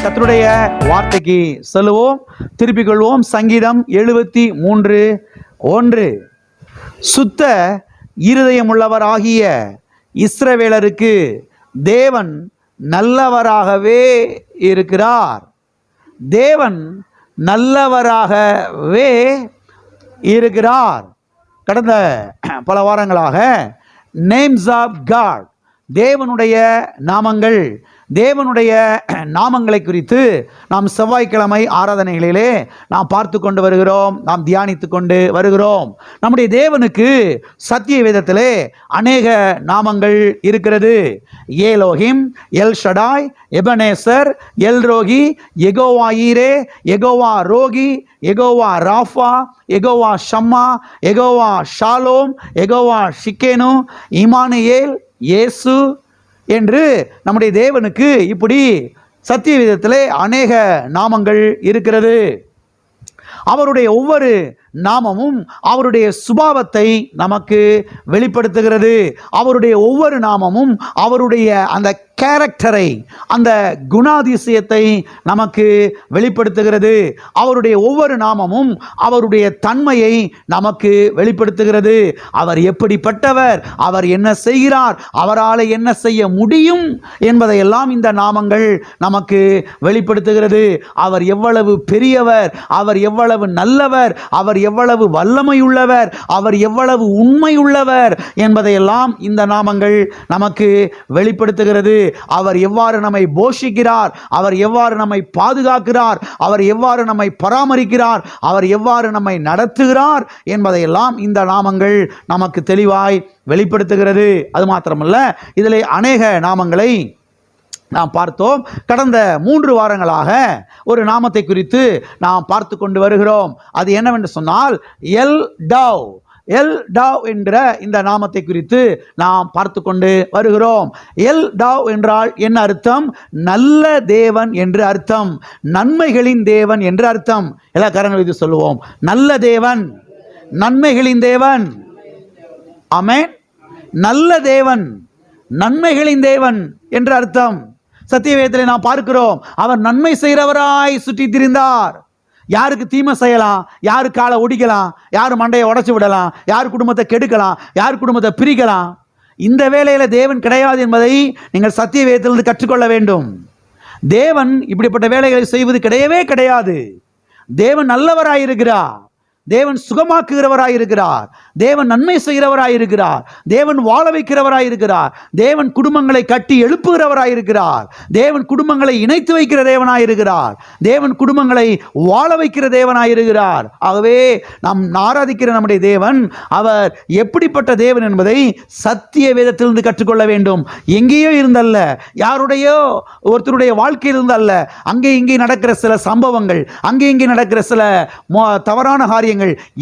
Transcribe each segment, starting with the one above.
கர்த்தருடைய வார்த்தைக்கு செல்லுவோம், திருப்பிக் கொள்வோம். சங்கீதம் 73:1. சுத்த இருதயமுள்ளவராகிய இஸ்ரவேலருக்கு தேவன் நல்லவராகவே இருக்கிறார். தேவன் நல்லவராகவே இருக்கிறார். கடந்த பல வாரங்களாக நேம்ஸ் ஆஃப் காட், தேவனுடைய நாமங்கள், தேவனுடைய நாமங்களை குறித்து நாம் செவ்வாய்க்கிழமை ஆராதனைகளிலே நாம் பார்த்து கொண்டு வருகிறோம், நாம் தியானித்து கொண்டு வருகிறோம். நம்முடைய தேவனுக்கு சத்திய வேதத்திலே அநேக நாமங்கள் இருக்கிறது. Elohim, El Shaddai, Ebenezer, El Rohi, Jehovah Jireh, Jehovah Rohi, Jehovah Rapha, Jehovah Shammah, Jehovah Shalom, Jehovah Tsidkenu, Immanuel, இயேசு என்று நம்முடைய தேவனுக்கு இப்படி சத்திய வேதத்திலே அநேக நாமங்கள் இருக்கிறது. அவருடைய ஒவ்வொரு நாமமும் அவருடைய சுபாவத்தை நமக்கு வெளிப்படுத்துகிறது. அவருடைய ஒவ்வொரு நாமமும் அவருடைய அந்த கேரக்டரை, அந்த குணாதிசயத்தை நமக்கு வெளிப்படுத்துகிறது. அவருடைய ஒவ்வொரு நாமமும் அவருடைய தன்மையை நமக்கு வெளிப்படுத்துகிறது. அவர் எப்படிப்பட்டவர், அவர் என்ன செய்கிறார், அவரால் என்ன செய்ய முடியும் என்பதையெல்லாம் இந்த நாமங்கள் நமக்கு வெளிப்படுத்துகிறது. அவர் எவ்வளவு பெரியவர், அவர் எவ்வளவு நல்லவர், அவர் எவ்வளவு வல்லமையுள்ளவர், அவர் எவ்வளவு உண்மையுள்ளவர் என்பதையெல்லாம் இந்த நாமங்கள் நமக்கு வெளிப்படுத்துகிறது. அவர் எவ்வாறு நம்மை போஷிக்கிறார், அவர் எவ்வாறு நம்மை பாதுகாக்கிறார், அவர் எவ்வாறு நம்மை பராமரிக்கிறார், அவர் எவ்வாறு நம்மை நடத்துகிறார் என்பதையெல்லாம் இந்த நாமங்கள் நமக்கு தெளிவாய் வெளிப்படுத்துகிறது. அது மாத்திரமல்ல, இதிலே அநேக நாமங்களை நாம் பார்த்தோம். கடந்த 3 வாரங்களாக ஒரு நாமத்தை குறித்து நாம் பார்த்து கொண்டு வருகிறோம். அது என்னவென்று சொன்னால் எல் டவ். எல் டவ் என்ற இந்த நாமத்தை குறித்து நாம் பார்த்து கொண்டு வருகிறோம். எல் டவ் என்றால் என்ன அர்த்தம்? நல்ல தேவன் என்று அர்த்தம், நன்மைகளின் தேவன் என்று அர்த்தம். எல்லா காரணங்களும் இது சொல்லுவோம். நல்ல தேவன், நன்மைகளின் தேவன். ஆமென். நல்ல தேவன், நன்மைகளின் தேவன் என்று அர்த்தம். சத்திய வேதத்திலே நாம் பார்க்கிறோம், அவர் நன்மை செய்கிறவராய் சுற்றி திரிந்தார். யாருக்கு தீமை செய்யலாம், யாரு காலை ஒடிக்கலாம், யார் மண்டையை உடைச்சு விடலாம், யார் குடும்பத்தை கெடுக்கலாம், யார் குடும்பத்தை பிரிக்கலாம். இந்த வேலையில தேவன் கிடையாது என்பதை நீங்கள் சத்திய வேதத்திலிருந்து கற்றுக்கொள்ள வேண்டும். தேவன் இப்படிப்பட்ட வேலைகளை செய்வது கிடையவே கிடையாது. தேவன் நல்லவராயிருக்கிறார், தேவன் சுகமாக்குகிறவராயிருக்கிறார், தேவன் நன்மை செய்கிறவராயிருக்கிறார், தேவன் வாழ வைக்கிறவராயிருக்கிறார், தேவன் குடும்பங்களை கட்டி எழுப்புகிறவராயிருக்கிறார், தேவன் குடும்பங்களை இணைத்து வைக்கிற தேவனாயிருக்கிறார், தேவன் குடும்பங்களை வாழ வைக்கிற தேவனாயிருக்கிறார். ஆகவே நாம் ஆராதிக்கிற நம்முடைய தேவன் அவர் எப்படிப்பட்ட தேவன் என்பதை சத்திய வேதத்திலிருந்து கற்றுக்கொள்ள வேண்டும். எங்கேயோ இருந்தல்ல, யாருடையோ ஒருத்தருடைய வாழ்க்கையில் இருந்தல்ல, அங்கே இங்கே நடக்கிற சில சம்பவங்கள், அங்கே இங்கே நடக்கிற சில தவறான காரியங்கள்,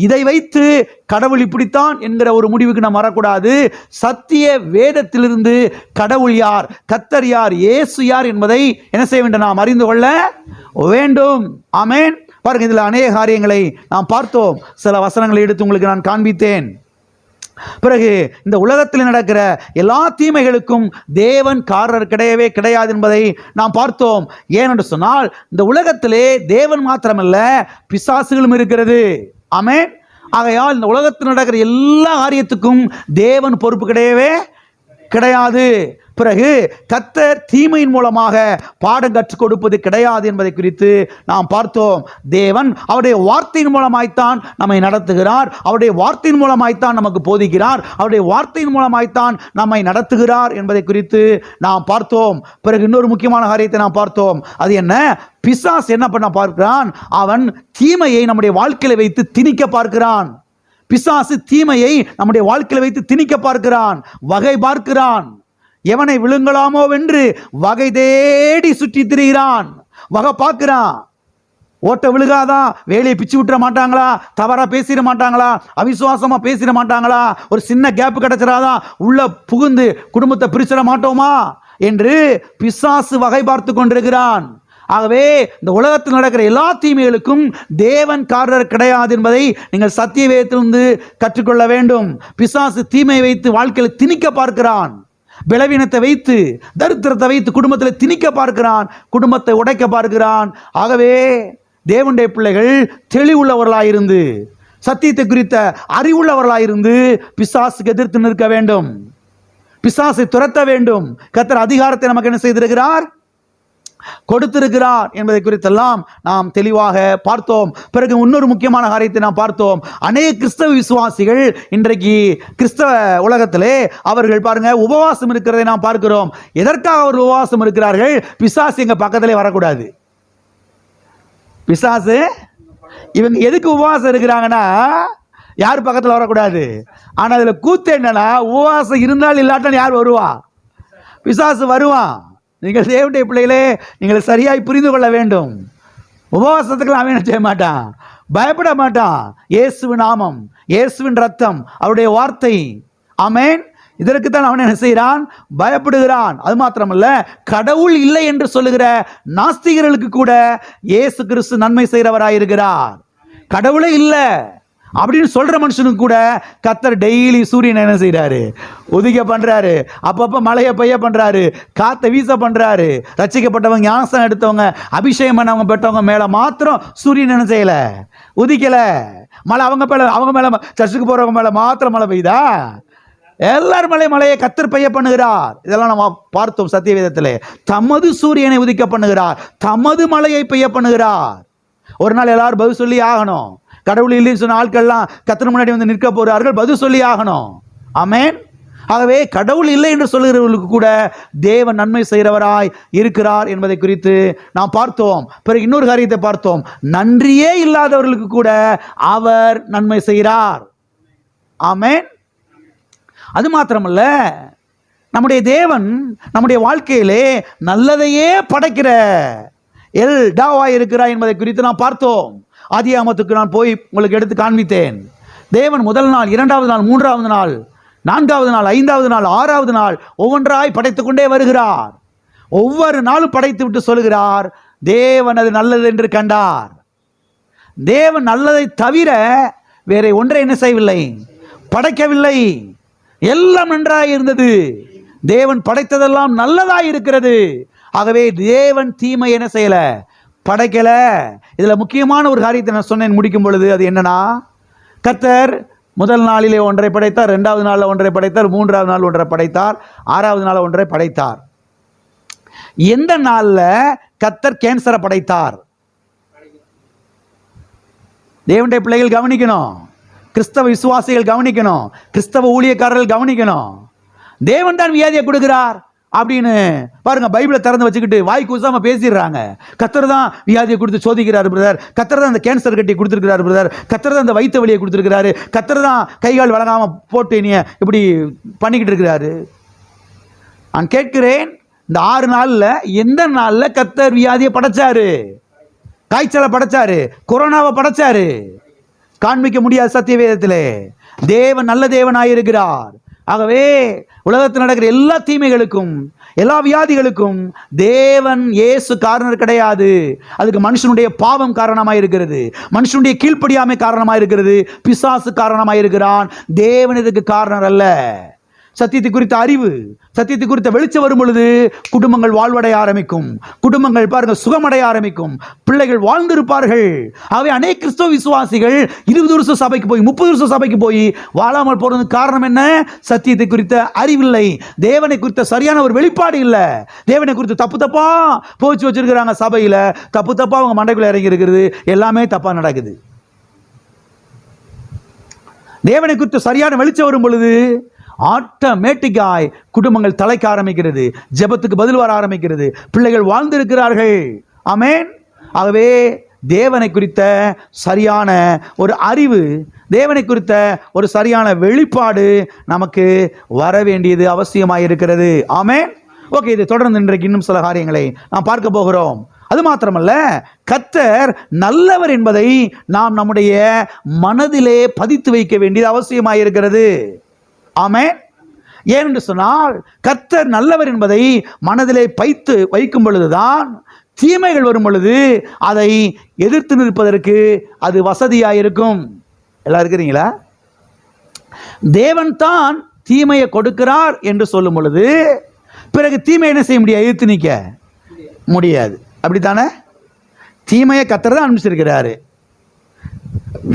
இதை வைத்து கடவுள் இப்படித்தான் என்கிற ஒரு முடிவுக்கு நாம் வரக்கூடாது. சத்திய வேதத்திலிருந்து கடவுள் யார், கர்த்தர் யார், இயேசு யார் என்பதை என்ன செய்ய வேண்டும்? நாம் அறிந்து கொள்ள வேண்டும். ஆமென். பாருங்க, இதில் அநேக காரியங்களை நாம் பார்த்தோம். சில வசனங்களை எடுத்து உங்களுக்கு நான் காண்பித்தேன். பிறகு இந்த உலகத்தில் நடக்கிற எல்லா தீமைகளுக்கும் தேவன் காரர் கிடையவே கிடையாது என்பதை நாம் பார்த்தோம். ஏனென்று சொன்னால் இந்த உலகத்திலே தேவன் மாத்திரமல்ல, பிசாசுகளும் இருக்கிறது. ஆமென். ஆகையால் இந்த உலகத்தில் நடக்கிற எல்லா காரியத்துக்கும் தேவன் பொறுப்பு கிடையவே கிடையாது. பிறகு கர்த்தர் தீமையின் மூலமாக பாடம் கற்றுக் கொடுப்பது கிடையாது என்பதை குறித்து நாம் பார்த்தோம். தேவன் அவருடைய வார்த்தையின் மூலமாய்த்தான் நம்மை நடத்துகிறார், அவருடைய வார்த்தையின் மூலமாய்த்தான் நமக்கு போதிக்கிறார், அவருடைய வார்த்தையின் மூலமாய்த்தான் நம்மை நடத்துகிறார் என்பதை குறித்து நாம் பார்த்தோம். பிறகு இன்னொரு முக்கியமான காரியத்தை நாம் பார்த்தோம். அது என்ன? பிசாசு என்ன பண்ண பார்க்கிறான்? அவன் தீமையை நம்முடைய வாழ்க்கையில வைத்து திணிக்க பார்க்கிறான். பிசாசு தீமையை நம்முடைய வாழ்க்கையில வைத்து திணிக்க பார்க்கிறான், வகை பார்க்கிறான். எவனை விழுங்கலாமோ வென்று வகை தேடி சுற்றி திரிகிறான், வகை பார்க்கிறான். ஓட்ட விழுகாதா, வேலையை பிச்சு விட்டுற மாட்டாங்களா, தவறா பேசிட மாட்டாங்களா, அவிசுவாசமா பேசிட மாட்டாங்களா, ஒரு சின்ன கேப் கிடைச்சிடாதா, உள்ள புகுந்து குடும்பத்தை பிரிச்சிட மாட்டோமா என்று பிசாசு வகை பார்த்து கொண்டிருக்கிறான். ஆகவே இந்த உலகத்தில் நடக்கிற எல்லா தீமைகளுக்கும் தேவன் காரணர் கிடையாது என்பதை நீங்கள் சத்திய வேதத்திலிருந்து கற்றுக்கொள்ள வேண்டும். பிசாசு தீமை வைத்து வாழ்க்கையில் திணிக்க பார்க்கிறான். பலவீனத்தை வைத்து, தரித்திரத்தை வைத்து குடும்பத்தில் திணிக்க பார்க்கிறான், குடும்பத்தை உடைக்க பார்க்கிறான். ஆகவே தேவனுடைய பிள்ளைகள் தெளிவுள்ளவர்களாயிருந்து, சத்தியத்தை குறித்த அறிவுள்ளவர்களாயிருந்து பிசாசுக்கு எதிர்த்து நிற்க வேண்டும், பிசாசை துரத்த வேண்டும். கர்த்தர் அதிகாரத்தை நமக்கு என்ன செய்திருக்கிறார்? கொடுத்திருக்கிறார் என்பதை குறித்தெல்லாம் நாம் தெளிவாக பார்த்தோம். பிறகு இன்னொரு முக்கியமான காரியத்தை நாம் பார்த்தோம். அநேக கிறிஸ்தவ விசுவாசிகள் இன்றைக்கு கிறிஸ்தவ உலகத்திலே அவர்கள் பாருங்க உபவாசம் இருக்கிறதை நாம் பார்க்கிறோம். எதற்காக அவர் உபவாசம் இருக்கிறார்கள்? பிசாசு எங்க பக்கத்திலே வரக்கூடாது. பிசாசு இவங்க எதுக்கு உபவாசம் இருக்கிறாங்கன்னா யார் பக்கத்தில் வரக்கூடாது. ஆனா அதுல கூத்து என்னன்னா, உபவாசம் இருந்தால் இல்லாட்டால் யார் வருவா? பிசாசு வருவான். நீங்கள் தேவனுடைய பிள்ளைகளே, நீங்கள் சரியாய் புரிந்து கொள்ள வேண்டும். உபவாசத்துக்கெல்லாம் அவன் என்ன செய்ய மாட்டான், பயப்பட மாட்டான். இயேசுவின் நாமம், இயேசுவின் ரத்தம், அவருடைய வார்த்தை, ஆமென், இதற்குத்தான் அவன் என்ன செய்கிறான்? பயப்படுகிறான். அது மாத்திரமல்ல, கடவுள் இல்லை என்று சொல்லுகிற நாஸ்திகர்களுக்கு கூட இயேசு கிறிஸ்து நன்மை செய்கிறவராயிருக்கிறார். கடவுளே இல்லை அப்படின்னு சொல்ற மனுஷனுக்கு கூட கர்த்தர் டெய்லி சூரியன் என்ன செய்யறாரு? உதிக்க பண்றாரு. அப்பப்ப மழையை பெய்ய பண்றாரு, காத்த வீச பண்றாரு. ரட்சிக்கப்பட்டவங்க, ஞானஸ்தானம் எடுத்தவங்க, அபிஷேகம் பண்ணவங்க, பெற்றவங்க மேல மாத்திரம் சூரியன் என்ன செய்யல? உதிக்கல. மழை அவங்க மேல சர்ச்சுக்கு போறவங்க மேல மாத்திரம் மழை பெய்யுதா? எல்லாரும் மழையை கர்த்தர் பெய்ய பண்ணுகிறார். இதெல்லாம் நம்ம பார்த்தோம் சத்தியவேதத்திலே. தமது சூரியனை உதிக்க பண்ணுகிறார், தமது மழையை பெய்ய பண்ணுகிறார். ஒரு நாள் எல்லாரும் பதில் சொல்லி ஆகணும். கடவுள் இல்லைன்னு சொன்ன ஆட்கள்லாம் கர்த்தர் முன்னாடி வந்து நிற்க போறார்கள், பதில் சொல்லி ஆகணும். ஆமென். ஆகவே கடவுள் இல்லை என்று சொல்லுகிறவர்களுக்கு கூட தேவன் நன்மை செய்கிறவராய் இருக்கிறார் என்பதை குறித்து நாம் பார்த்தோம். பிறகு இன்னொரு காரியத்தை பார்த்தோம். நன்றியே இல்லாதவர்களுக்கு கூட அவர் நன்மை செய்கிறார். ஆமென். அது மாத்திரமல்ல, நம்முடைய தேவன் நம்முடைய வாழ்க்கையிலே நல்லதையே படைக்கிற எல்டாவாய் இருக்கிறார் என்பதை குறித்து நாம் பார்த்தோம். ஆதியாகமத்துக்கு நான் போய் உங்களுக்கு எடுத்து காண்பித்தேன். தேவன் முதல் நாள், இரண்டாவது நாள், மூன்றாவது நாள், நான்காவது நாள், ஐந்தாவது நாள், ஆறாவது நாள் ஒவ்வொன்றாய் படைத்துக் கொண்டே வருகிறார். ஒவ்வொரு நாளும் படைத்து விட்டு சொல்லுகிறார், தேவன் அது நல்லது என்று கண்டார். தேவன் நல்லதை தவிர வேற ஒன்றை என்ன செய்யவில்லை, படைக்கவில்லை. எல்லாம் நன்றாய் இருந்தது. தேவன் படைத்ததெல்லாம் நல்லதாய் இருக்கிறது. ஆகவே தேவன் தீமை என்ன செய்யல, படைக்கல. இதுல முக்கியமான ஒரு காரியத்தை நான் சொன்னேன் முடிக்கும் பொழுது. அது என்னன்னா, கர்த்தர் முதல் நாளிலே ஒன்றை படைத்தார், இரண்டாவது நாளில் ஒன்றை படைத்தார், மூன்றாவது நாள் ஒன்றை படைத்தார், ஆறாவது நாள் ஒன்றை படைத்தார். எந்த நாளில் கர்த்தர் கேன்சரை படைத்தார்? தேவனுடைய பிள்ளைகள் கவனிக்கணும், கிறிஸ்தவ விசுவாசிகள் கவனிக்கணும், கிறிஸ்தவ ஊழியக்காரர்கள் கவனிக்கணும். தேவன் தான் வியாதியை கொடுக்கிறார் அப்படின்னு பாருங்க, பைபிளை திறந்து வச்சுக்கிட்டு வாய் கூசாம பேசிடுறாங்க. கர்த்தர் தான் வியாதியை கொடுத்து சோதிக்கிறார் பிரதர், கர்த்தர் தான் அந்த கேன்சர் கட்டி கொடுத்துருக்கிறார் பிரதர், கர்த்தர் தான் அந்த வயிற்று வலியை கொடுத்துருக்கிறாரு, கர்த்தர் தான் கைகால் வழங்காம போட்டு நீ இப்படி பண்ணிக்கிட்டு இருக்கிறாரு. நான் கேட்கிறேன், இந்த 6 நாள்ல எந்த நாள்ல கர்த்தர் வியாதியை படைச்சாரு? காய்ச்சலை படைச்சாரு, கொரோனாவை படைச்சாரு? காண்பிக்க முடியாது சத்தியவேதத்திலே. தேவன் நல்ல தேவனாயிருக்கிறார். ஆகவே உலகத்தில் நடக்கிற எல்லா தீமைகளுக்கும், எல்லா வியாதிகளுக்கும் தேவன் இயேசு காரணம் கிடையாது. அதுக்கு மனுஷனுடைய பாவம் காரணமாக இருக்கிறது, மனுஷனுடைய கீழ்ப்படியாமை காரணமாக இருக்கிறது, பிசாசு காரணமாக இருக்கிறான். தேவன் இதுக்கு காரணம் அல்ல. சத்தியத்தை குறித்த அறிவு, சத்தியத்தை குறித்த வெளிச்சம் வரும் பொழுது குடும்பங்கள் வாழ்வடைய ஆரம்பிக்கும், குடும்பங்கள் பாருங்க சுகமடைய ஆரம்பிக்கும், பிள்ளைகள் வாழ்ந்திருப்பார்கள். ஆகவே அநேக கிறிஸ்தவ விசுவாசிகள் 20 வருஷம் சபைக்கு போய் 30 வருஷம் சபைக்கு போய் வாழாமல் போறதுக்கு காரணம் என்ன? சத்தியத்தை குறித்த அறிவில்லை, தேவனை குறித்த சரியான ஒரு வெளிப்பாடு இல்லை. தேவனை குறித்து தப்பு தப்பா போச்சு வச்சிருக்கிறாங்க. சபையில தப்பு தப்பா அவங்க மண்டைக்குள்ள இறங்கி இருக்கிறது, எல்லாமே தப்பா நடக்குது. தேவனை குறித்த சரியான வெளிச்சம் வரும் பொழுது ஆட்டோமேட்டிக்காய் குடும்பங்கள் தலைக்க ஆரம்பிக்கிறது, ஜெபத்துக்கு பதில் வர ஆரம்பிக்கிறது, பிள்ளைகள் வாழ்ந்திருக்கிறார்கள். ஆமென். ஆகவே தேவனை குறித்த சரியான ஒரு அறிவு, தேவனை குறித்த ஒரு சரியான வெளிப்பாடு நமக்கு வர வேண்டியது அவசியமாக இருக்கிறது. ஆமென். ஓகே, இதை தொடர்ந்து இன்றைக்கு இன்னும் சில காரியங்களை நாம் பார்க்க போகிறோம். அது மாத்திரமல்ல, கர்த்தர் நல்லவர் என்பதை நாம் நம்முடைய மனதிலே பதித்து வைக்க வேண்டியது அவசியமாக இருக்கிறது. ஆமென். ஏனென்று சொன்னால், கர்த்தர் நல்லவர் என்பதை மனதிலே பைத்து வைக்கும் பொழுதுதான் தீமைகள் வரும் பொழுது அதை எதிர்த்து நிற்பதற்கு அது வசதியாக இருக்கும். எல்லாம் இருக்கிறீங்களா? தேவன் தான் தீமையை கொடுக்கிறார் என்று சொல்லும் பொழுது பிறகு தீமை என்ன செய்ய முடியாது? எதிர்த்து நிற்க முடியாது. அப்படித்தானே? தீமையை கர்த்தர் தான் அனுப்பிச்சிருக்கிறாரு,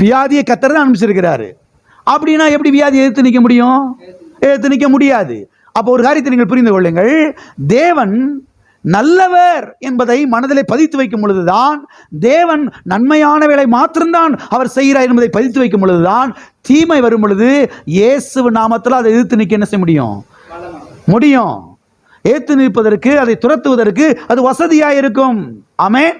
வியாதியை கர்த்தர் தான் அனுப்பிச்சிருக்கிறாரு. அப்படின்னா எப்படி வியாதியை எதிர்த்து நிற்க முடியும்? எதிர்த்து நிற்க முடியாது. அப்போ ஒரு காரியத்தை நீங்கள் புரிந்து கொள்ளுங்கள். தேவன் நல்லவர் என்பதை மனதிலே பதித்து வைக்கும் பொழுதுதான், தேவன் நன்மையானவைகளை மாத்திரம்தான் அவர் செய்கிறார் என்பதை பதித்து வைக்கும் பொழுதுதான், தீமை வரும் பொழுது இயேசு நாமத்தில் அதை எதிர்த்து நிற்க என்ன செய்ய முடியும்? எதிர்த்து நிற்பதற்கு, அதை துரத்துவதற்கு அது வசதியாக இருக்கும். ஆமென்.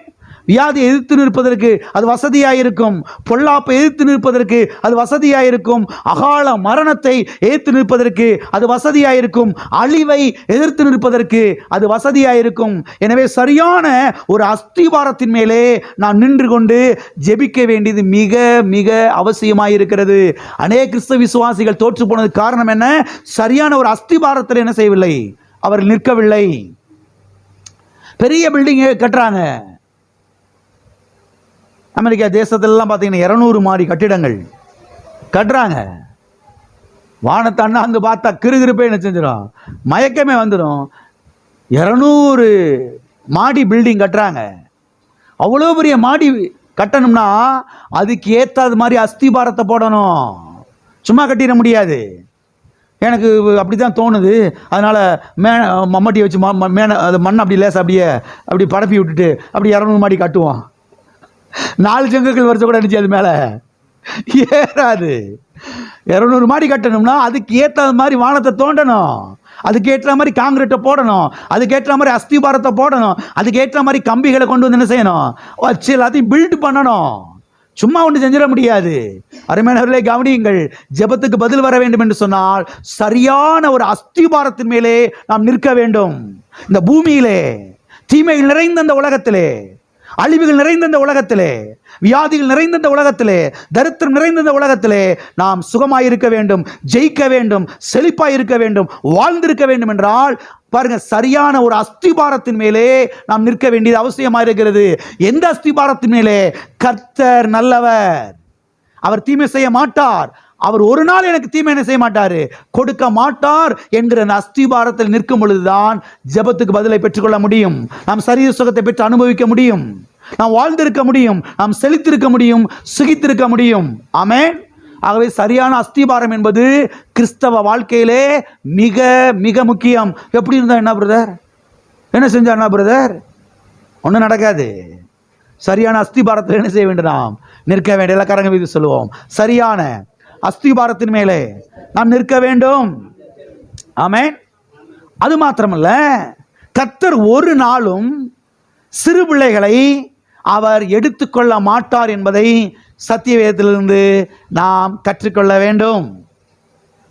வியாதியை எதிர்த்து நிற்பதற்கு அது வசதியாக இருக்கும். பொல்லாப்பை எதிர்த்து நிற்பதற்கு அது வசதியாக இருக்கும். அகால மரணத்தை எதிர்த்து நிற்பதற்கு அது வசதியாக இருக்கும். அழிவை எதிர்த்து நிற்பதற்கு அது வசதியாக இருக்கும். எனவே சரியான ஒரு அஸ்திவாரத்தின் மேலே நான் நின்று கொண்டு ஜெபிக்க வேண்டியது மிக மிக அவசியமாக இருக்கிறது. அநேக கிறிஸ்தவ விசுவாசிகள் தோற்று போனதுக்கு காரணம் என்ன? சரியான ஒரு அஸ்திவாரத்தில் என்ன செய்யவில்லை? அவர் நிற்கவில்லை. பெரிய பில்டிங் கட்டுறாங்க. அமெரிக்கா தேசத்திலலாம் பார்த்தீங்கன்னா 200 மாடி கட்டிடங்கள் கட்டுறாங்க. வானத்தை அண்ணாந்து பார்த்தா கிருகிருப்பே என்ன செஞ்சிடும்? மயக்கமே வந்துடும். 200 மாடி பில்டிங் கட்டுறாங்க. அவ்வளோ பெரிய மாடி கட்டணும்னா அதுக்கு ஏற்றாது மாதிரி அஸ்திபாரத்தை போடணும். சும்மா கட்டிட முடியாது. எனக்கு அப்படி தான் தோணுது. அதனால் மம்மட்டி வச்சு அது மண்ணை அப்படி லேசா அப்படி பரப்பி விட்டுட்டு அப்படி 200 மாடி கட்டுவோம். 4 செங்கற்கள் வரிசை கூட நினச்சி அது மேலே ஏறாது. 200 மாடி கட்டணும்னா அதுக்கு ஏற்ற மாதிரி வானத்தை தோண்டணும், அதுக்கு ஏற்ற மாதிரி காங்கிரீட்டை போடணும், அதுக்கு ஏற்ற மாதிரி அஸ்திபாரத்தை போடணும், அதுக்கு ஏற்ற மாதிரி கம்பிகளை கொண்டு வந்து என்ன செய்யணும்? வச்சு எல்லாத்தையும் பில்ட் பண்ணணும். சும்மா ஒன்று செஞ்சிட முடியாது. அருமையானவர்களே கவனியுங்கள். ஜெபத்துக்கு பதில் வர வேண்டும் என்று சொன்னால் சரியான ஒரு அஸ்திபாரத்தின் மேலே நாம் நிற்க வேண்டும். இந்த பூமியிலே தீமைகள் நிறைந்த இந்த உலகத்திலே, அழிவுகள் நிறைந்த இந்த உலகத்திலே, வியாதிகள் நிறைந்த இந்த உலகத்திலே, தரித்திரம் நிறைந்த இந்த உலகத்திலே நாம் சுகமாயிருக்க வேண்டும், ஜெயிக்க வேண்டும், செழிப்பாயிருக்க வேண்டும், வாழ்ந்திருக்க வேண்டும் என்றால் பாருங்க, சரியான ஒரு அஸ்திபாரத்தின் மேலே நாம் நிற்க வேண்டியது அவசியமாக இருக்கிறது. எந்த அஸ்திபாரத்தின் மேலே? கர்த்தர் நல்லவர், அவர் தீமை செய்ய மாட்டார், அவர் ஒரு நாள் எனக்கு தீமை என்ன செய்ய மாட்டார், கொடுக்க மாட்டார் என்கிற அஸ்திபாரத்தில் நிற்கும் பொழுதுதான் ஜெபத்துக்கு பதிலை பெற்றுக்கொள்ள முடியும். நாம் சரீர சுகத்தை பெற்று அனுபவிக்க முடியும், நாம் வாழ்ந்திருக்க முடியும், நாம் செழித்திருக்க முடியும், சுகித்திருக்க முடியும். ஆமென். ஆகவே சரியான அஸ்திபாரம் என்பது கிறிஸ்தவ வாழ்க்கையிலே மிக மிக முக்கியம். எப்படி இருந்தா என்ன பிரதர்? என்ன செஞ்சா என்ன பிரதர்? ஒன்றும் நடக்காது. சரியான அஸ்திபாரத்தில் என்ன செய்ய வேண்டும்? நாம் நிற்க வேண்டிய இலக்கரங்க மீது சொல்லுவோம். சரியான அஸ்திபாரத்தின் மேலே நாம் நிற்க வேண்டும். ஆமென். அது மாத்திரமல்ல, கர்த்தர் ஒரு நாளும் சிறு பிள்ளைகளை அவர் எடுத்துக்கொள்ள மாட்டார் என்பதை சத்தியவேதத்திலிருந்து நாம் கற்றுக்கொள்ள வேண்டும்.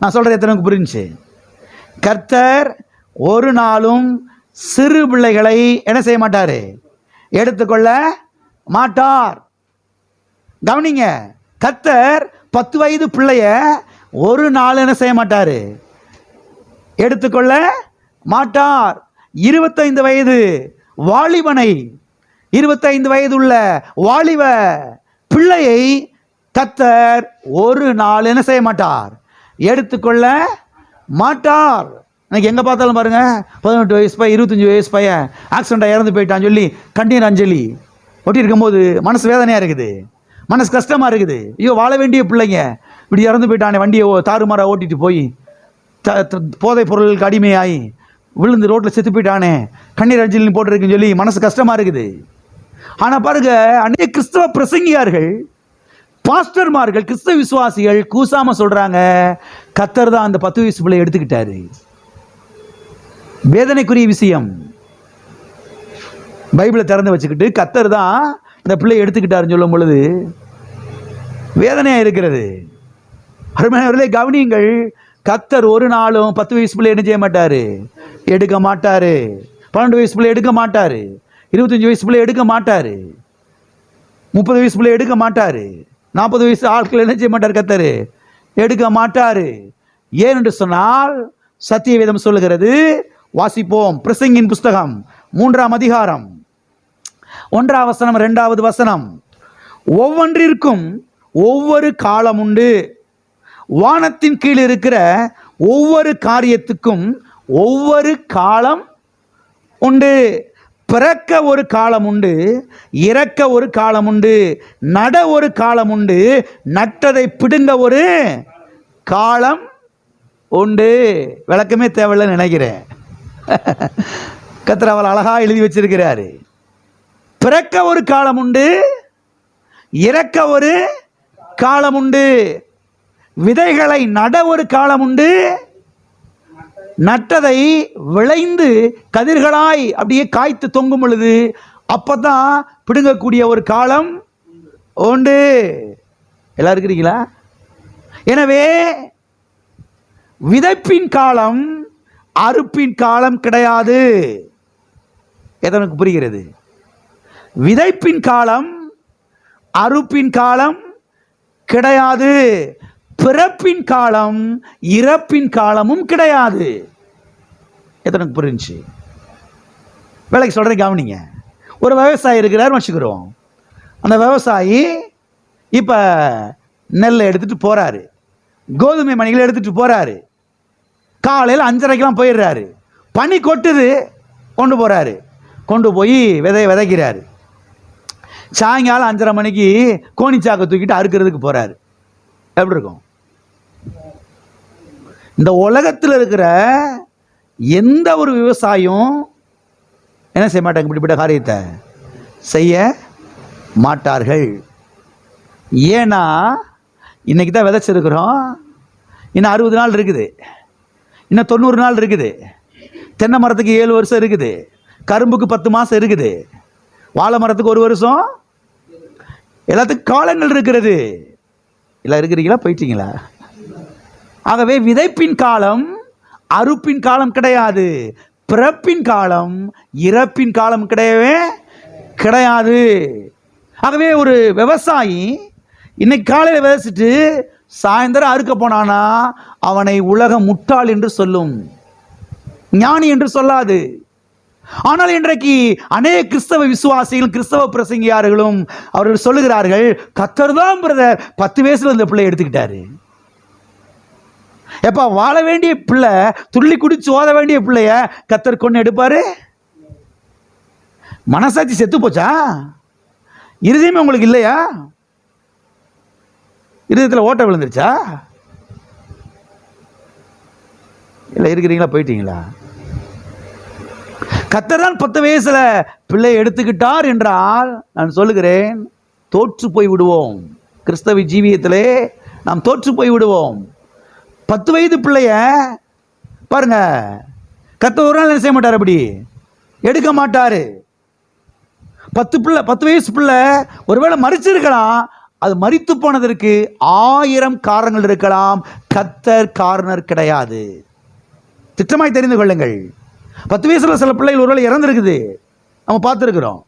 நான் சொல்றது எத்தனைக்கு புரிஞ்சு? கர்த்தர் ஒரு நாளும் சிறு பிள்ளைகளை என்ன செய்ய மாட்டார்? எடுத்துக்கொள்ள மாட்டார். கவனிங்க, கர்த்தர் 10 வயது பிள்ளைய ஒரு நாள் என்ன செய்ய மாட்டார்? எடுத்துக்கொள்ள மாட்டார். 25 வயது வாலிபனை, 25 வயது உள்ள வாலிப பிள்ளையை கர்த்தர் ஒரு நாள் என்ன செய்ய மாட்டார்? எடுத்துக்கொள்ள மாட்டார். எனக்கு எங்கே பார்த்தாலும் பாருங்க, 18 வயசு பையன், 25 வயசு பையன் ஆக்சிடென்ட்டாக இறந்து போயிட்டான்னு சொல்லி கண்ணீர் அஞ்சலி ஒட்டி இருக்கும்போது மனசு வேதனையாக இருக்குது, மனசு கஷ்டமாக இருக்குது. ஐயோ, வாழ வேண்டிய பிள்ளைங்க இப்படி இறந்து போயிட்டானே, வண்டியை தாறுமாறாக ஓட்டிட்டு போய் போதைப் பொருளுக்கு அடிமையாகி விழுந்து ரோட்டில் செத்து போயிட்டானே, கண்ணீர் அஞ்சலி போட்டிருக்குன்னு சொல்லி மனசு கஷ்டமாக இருக்குது. ஆனால் பாருங்க, அநேக கிறிஸ்தவ பிரசங்கியார்கள், பாஸ்டர்மார்கள், கிறிஸ்தவ விசுவாசிகள் கூசாம சொல்றாங்க, கர்த்தர் தான் அந்த 10 வயசு பிள்ளை எடுத்துக்கிட்டாரு. வேதனைக்குரிய விஷயம். பைபிளை திறந்து வச்சுக்கிட்டு கர்த்தர் தான் இந்த பிள்ளை எடுத்துக்கிட்டாருன்னு சொல்லும் பொழுது வேதனையா இருக்கிறது. அருமையானவர்களே கவனியுங்கள், கர்த்தர் ஒரு நாளும் 10 வயசு பிள்ளை என்ன செய்ய மாட்டாரு? எடுக்க மாட்டாரு. 12 வயசு பிள்ளை எடுக்க மாட்டாரு. 25 வயசு பிள்ளை எடுக்க மாட்டாரு. 30 வயசு பிள்ளை எடுக்க மாட்டாரு. 40 வயசு ஆட்கள் என்ன செய்ய மாட்டார்? கர்த்தர் எடுக்க மாட்டாரு. ஏன் என்று சொன்னால் சத்தியவேதம் சொல்லுகிறது. வாசிப்போம். பிரசங்கின் புஸ்தகம் 3ஆம் அதிகாரம் 1ஆம் வசனம் 2வது வசனம். ஒவ்வொன்றிற்கும் ஒவ்வொரு காலம் உண்டு. வானத்தின் கீழ் இருக்கிற ஒவ்வொரு காரியத்துக்கும் ஒவ்வொரு காலம் உண்டு. பிறக்க ஒரு காலம் உண்டு, இறக்க ஒரு காலம் உண்டு, நட ஒரு காலம் உண்டு, நட்டதை பிடுங்க ஒரு காலம் உண்டு. விளக்கமே தேவையில்லைன்னு நினைக்கிறேன். கர்த்தர் அவள் அழகா எழுதி வச்சிருக்கிறாரு. பிறக்க ஒரு காலம் உண்டு, இறக்க ஒரு காலம் உண்டு, விதைகளை நட ஒரு காலம் உண்டு, நட்டதை விளைந்து கதிர்களாய் அப்படியே காய்த்து தொங்கும் பொழுது அப்பதான் பிடுங்கக்கூடிய ஒரு காலம் உண்டு. எல்லாரும் இருக்கிறீங்களா? எனவே விதைப்பின் காலம் அறுப்பின் காலம் கிடையாது. எதற்கு புரிகிறது? விதைப்பின் காலம் அறுப்பின் காலம் கிடையாது. பிறப்பின் காலம் இறப்பின் காலமும் கிடையாது. எத்தனை புரிஞ்சு? வேலைக்கு சொல்றேன், கவனிங்க. ஒரு விவசாயி இருக்கிறார் வச்சுக்கிறோம். அந்த விவசாயி இப்ப நெல்லை எடுத்துட்டு போறாரு, கோதுமை மணிகளை எடுத்துட்டு போறாரு. காலையில் 5:30க்கெல்லாம் போயிடுறாரு. பனி கொட்டுது, கொண்டு போறாரு. கொண்டு போய் விதைக்கிறாரு. சாயங்காலம் 5:30 மணிக்கு கோணிச்சாக்க தூக்கிட்டு அறுக்கிறதுக்கு போறாரு. எப்படி இருக்கும்? இந்த உலகத்தில் இருக்கிற எந்த ஒரு விவசாயம் என்ன செய்ய மாட்டாங்க? இப்படிப்பட்ட காரியத்தை செய்ய மாட்டார்கள். ஏன்னா இன்னைக்கு தான் விதைச்சிருக்கிறோம், இன்னும் 60 நாள் இருக்குது, இன்னும் 90 நாள் இருக்குது, தென்னை மரத்துக்கு 7 வருஷம் இருக்குது, கரும்புக்கு 10 மாதம் இருக்குது, வாழை மரத்துக்கு 1 வருஷம், எல்லாத்துக்கும் காலங்கள் இருக்கிறது. எல்லாம் இருக்கிறீங்களா? போயிட்டீங்களா? ஆகவே விதைப்பின் காலம் அறுப்பின் காலம் கிடையாது. பிறப்பின் காலம் இறப்பின் காலம் கிடையவே கிடையாது. ஆகவே ஒரு விவசாயி இன்னைக்கு காலையில் விதைச்சிட்டு சாயந்தரம் அறுக்க போனானா அவனை உலகம் முட்டாள் என்று சொல்லும், ஞானி என்று சொல்லாது. ஆனால் இன்றைக்கு அநேக கிறிஸ்தவ விசுவாசிகள், கிறிஸ்தவ பிரசங்கியார்களும் அவர்கள் சொல்லுகிறார்கள், கர்த்தர் தான் பிரதர் 10 வயசுல இந்த பிள்ளை எடுத்துக்கிட்டாரு. எப்ப வாழ வேண்டிய பிள்ளை, துள்ளி குடிச்சு ஓத வேண்டிய பிள்ளைய கர்த்தர் கொண்டு எடுப்பாரு? மனசாட்சி செத்து போச்சா? இருதயமே உங்களுக்கு இல்லையா? இருதயத்தில் ஓட்ட விழுந்துருச்சா? இல்லை, இருக்கிறீங்களா? போயிட்டீங்களா? கர்த்தர் தான் 10 வயசுல பிள்ளை எடுத்துக்கிட்டார் என்றால் நான் சொல்லுகிறேன், தோற்று போய் விடுவோம். கிறிஸ்தவ ஜீவியத்திலே நாம் தோற்று போய் விடுவோம். 10 வயது பிள்ளைய பாருங்க, கர்த்தர் ஒரு நாள் என்ன செய்ய மாட்டார்? அப்படி எடுக்க மாட்டாரு. 10 வயசு பிள்ளை ஒருவேளை மறிச்சிருக்கலாம், அது மரித்து போனதற்கு 1000 காரணங்கள் இருக்கலாம். கர்த்தர் காரணர் கிடையாது. திட்டமாய் தெரிந்து கொள்ளுங்கள். 10 வயசுல சில பிள்ளைகள் ஒருவேளை இறந்துருக்குது, நம்ம பார்த்துருக்கிறோம்.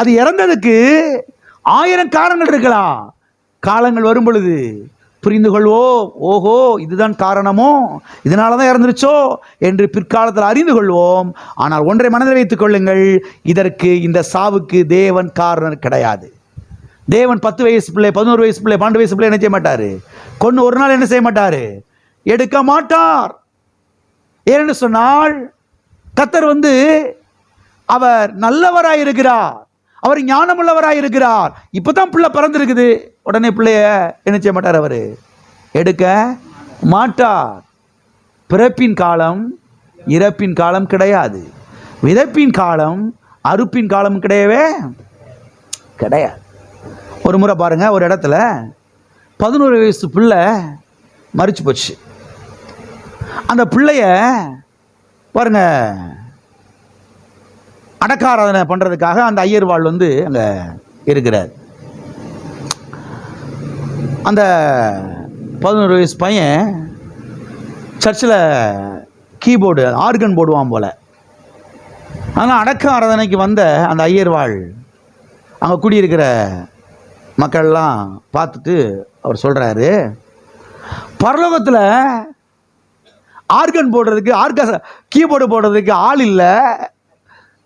அது இறந்ததுக்கு 1000 காரணங்கள் இருக்கலாம். காலங்கள் வரும் பொழுது புரிந்து கொள்வோம், ஓஹோ இதுதான் காரணமோ, இதனால தான் இறந்துருச்சோ என்று பிற்காலத்தில் அறிந்து கொள்வோம். ஆனால் ஒன்றை மனதில் வைத்துக் கொள்ளுங்கள், இதற்கு இந்த சாவுக்கு தேவன் காரணர் கிடையாது. தேவன் 10 வயசு பிள்ளை, 11 வயசு பிள்ளை, 12 வயசு பிள்ளை என்ன செய்ய மாட்டாரு? கொண்டு ஒரு நாள் என்ன செய்ய மாட்டாரு? எடுக்க மாட்டார். ஏன்னு சொன்னால் கர்த்தர் அவர் நல்லவராய் இருக்கிறார், அவர் ஞானமுள்ளவராய் இருக்கிறார். இப்பதான் பிள்ளை பிறந்திருக்குது, உடனே பிள்ளைய என்ன செய்ய மாட்டார்? அவர் எடுக்க மாட்டார். பிறப்பின் காலம் இறப்பின் காலம் கிடையாது. விதைப்பின் காலம் அறுப்பின் காலம் கிடையவே கிடையாது. ஒரு முறை பாருங்க, ஒரு இடத்துல 11 வயசு பிள்ளை மரிச்சு போச்சு. அந்த பிள்ளைய பாருங்க அடக்காராதனை பண்றதுக்காக அந்த ஐயர்வாள் அங்க இருக்கிறார். அந்த 11 வயசு பையன் சர்ச்சில் கீபோர்டு ஆர்கன் போடுவான் போல. ஆனால் அடக்க ஆராதனைக்கு வந்த அந்த ஐயர்வாள் அங்கே குடியிருக்கிற மக்கள்லாம் பார்த்துட்டு அவர் சொல்கிறாரு, பரலோகத்தில் ஆர்கன் போடுறதுக்கு கீபோர்டு போடுறதுக்கு ஆள் இல்லை,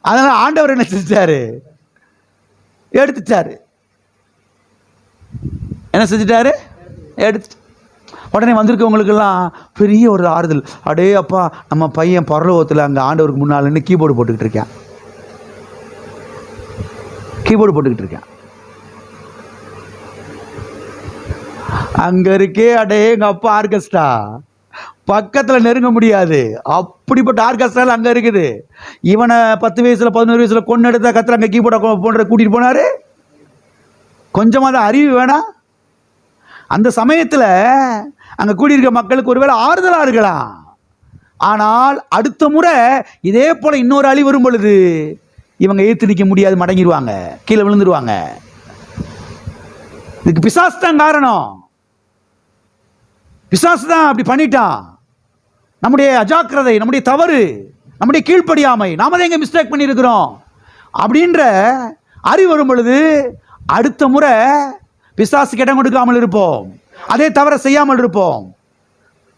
அதனால் ஆண்டவர் என்ன செஞ்சாரு? எடுத்துட்டாரு. என்ன செஞ்சிட்டாரு? எடுத்து. உடனே வந்திருக்கவங்களுக்கெல்லாம் பெரிய ஒரு ஆறுதல். அடே அப்பா, நம்ம பையன் பரலோகத்தில் அங்கே ஆண்டவருக்கு முன்னால் நின்று கீபோர்டு போட்டுக்கிட்டு இருக்கேன். அங்க இருக்கே, அடே எங்க அப்பா ஆர்கெஸ்ட்ரா, பக்கத்தில் நெருங்க முடியாது. அப்படிப்பட்ட ஆர்கெஸ்ட்ரா அங்கே இருக்குது. இவனை 10 வயசுல 11 வயசுல கொண்டு எடுத்த கத்துல அங்கே கீபோர்டை போன்ற கூட்டிட்டு போனாரு. கொஞ்சமாக அறிவு வேணாம்? அந்த சமயத்தில் அங்கே கூடியிருக்க மக்களுக்கு ஒருவேளை ஆறுதலாக இருக்கலாம். ஆனால் அடுத்த முறை இதே போல இன்னொரு அழி வரும் பொழுது இவங்க ஏற்று நிற்க முடியாது, மடங்கிடுவாங்க, கீழே விழுந்துருவாங்க. இதுக்கு பிசாசு தான் காரணம். பிசாசு தான் அப்படி பண்ணிட்டான். நம்முடைய அஜாக்கிரதை, நம்முடைய தவறு, நம்முடைய கீழ்ப்படியாமை, நாம தான் எங்க மிஸ்டேக் பண்ணியிருக்கிறோம் அப்படின்ற அறிவு வரும் பொழுது அடுத்த முறை பிசாசுக்கு இடம் கொடுக்காமல் இருப்போம், அதே தவறை செய்யாமல் இருப்போம்.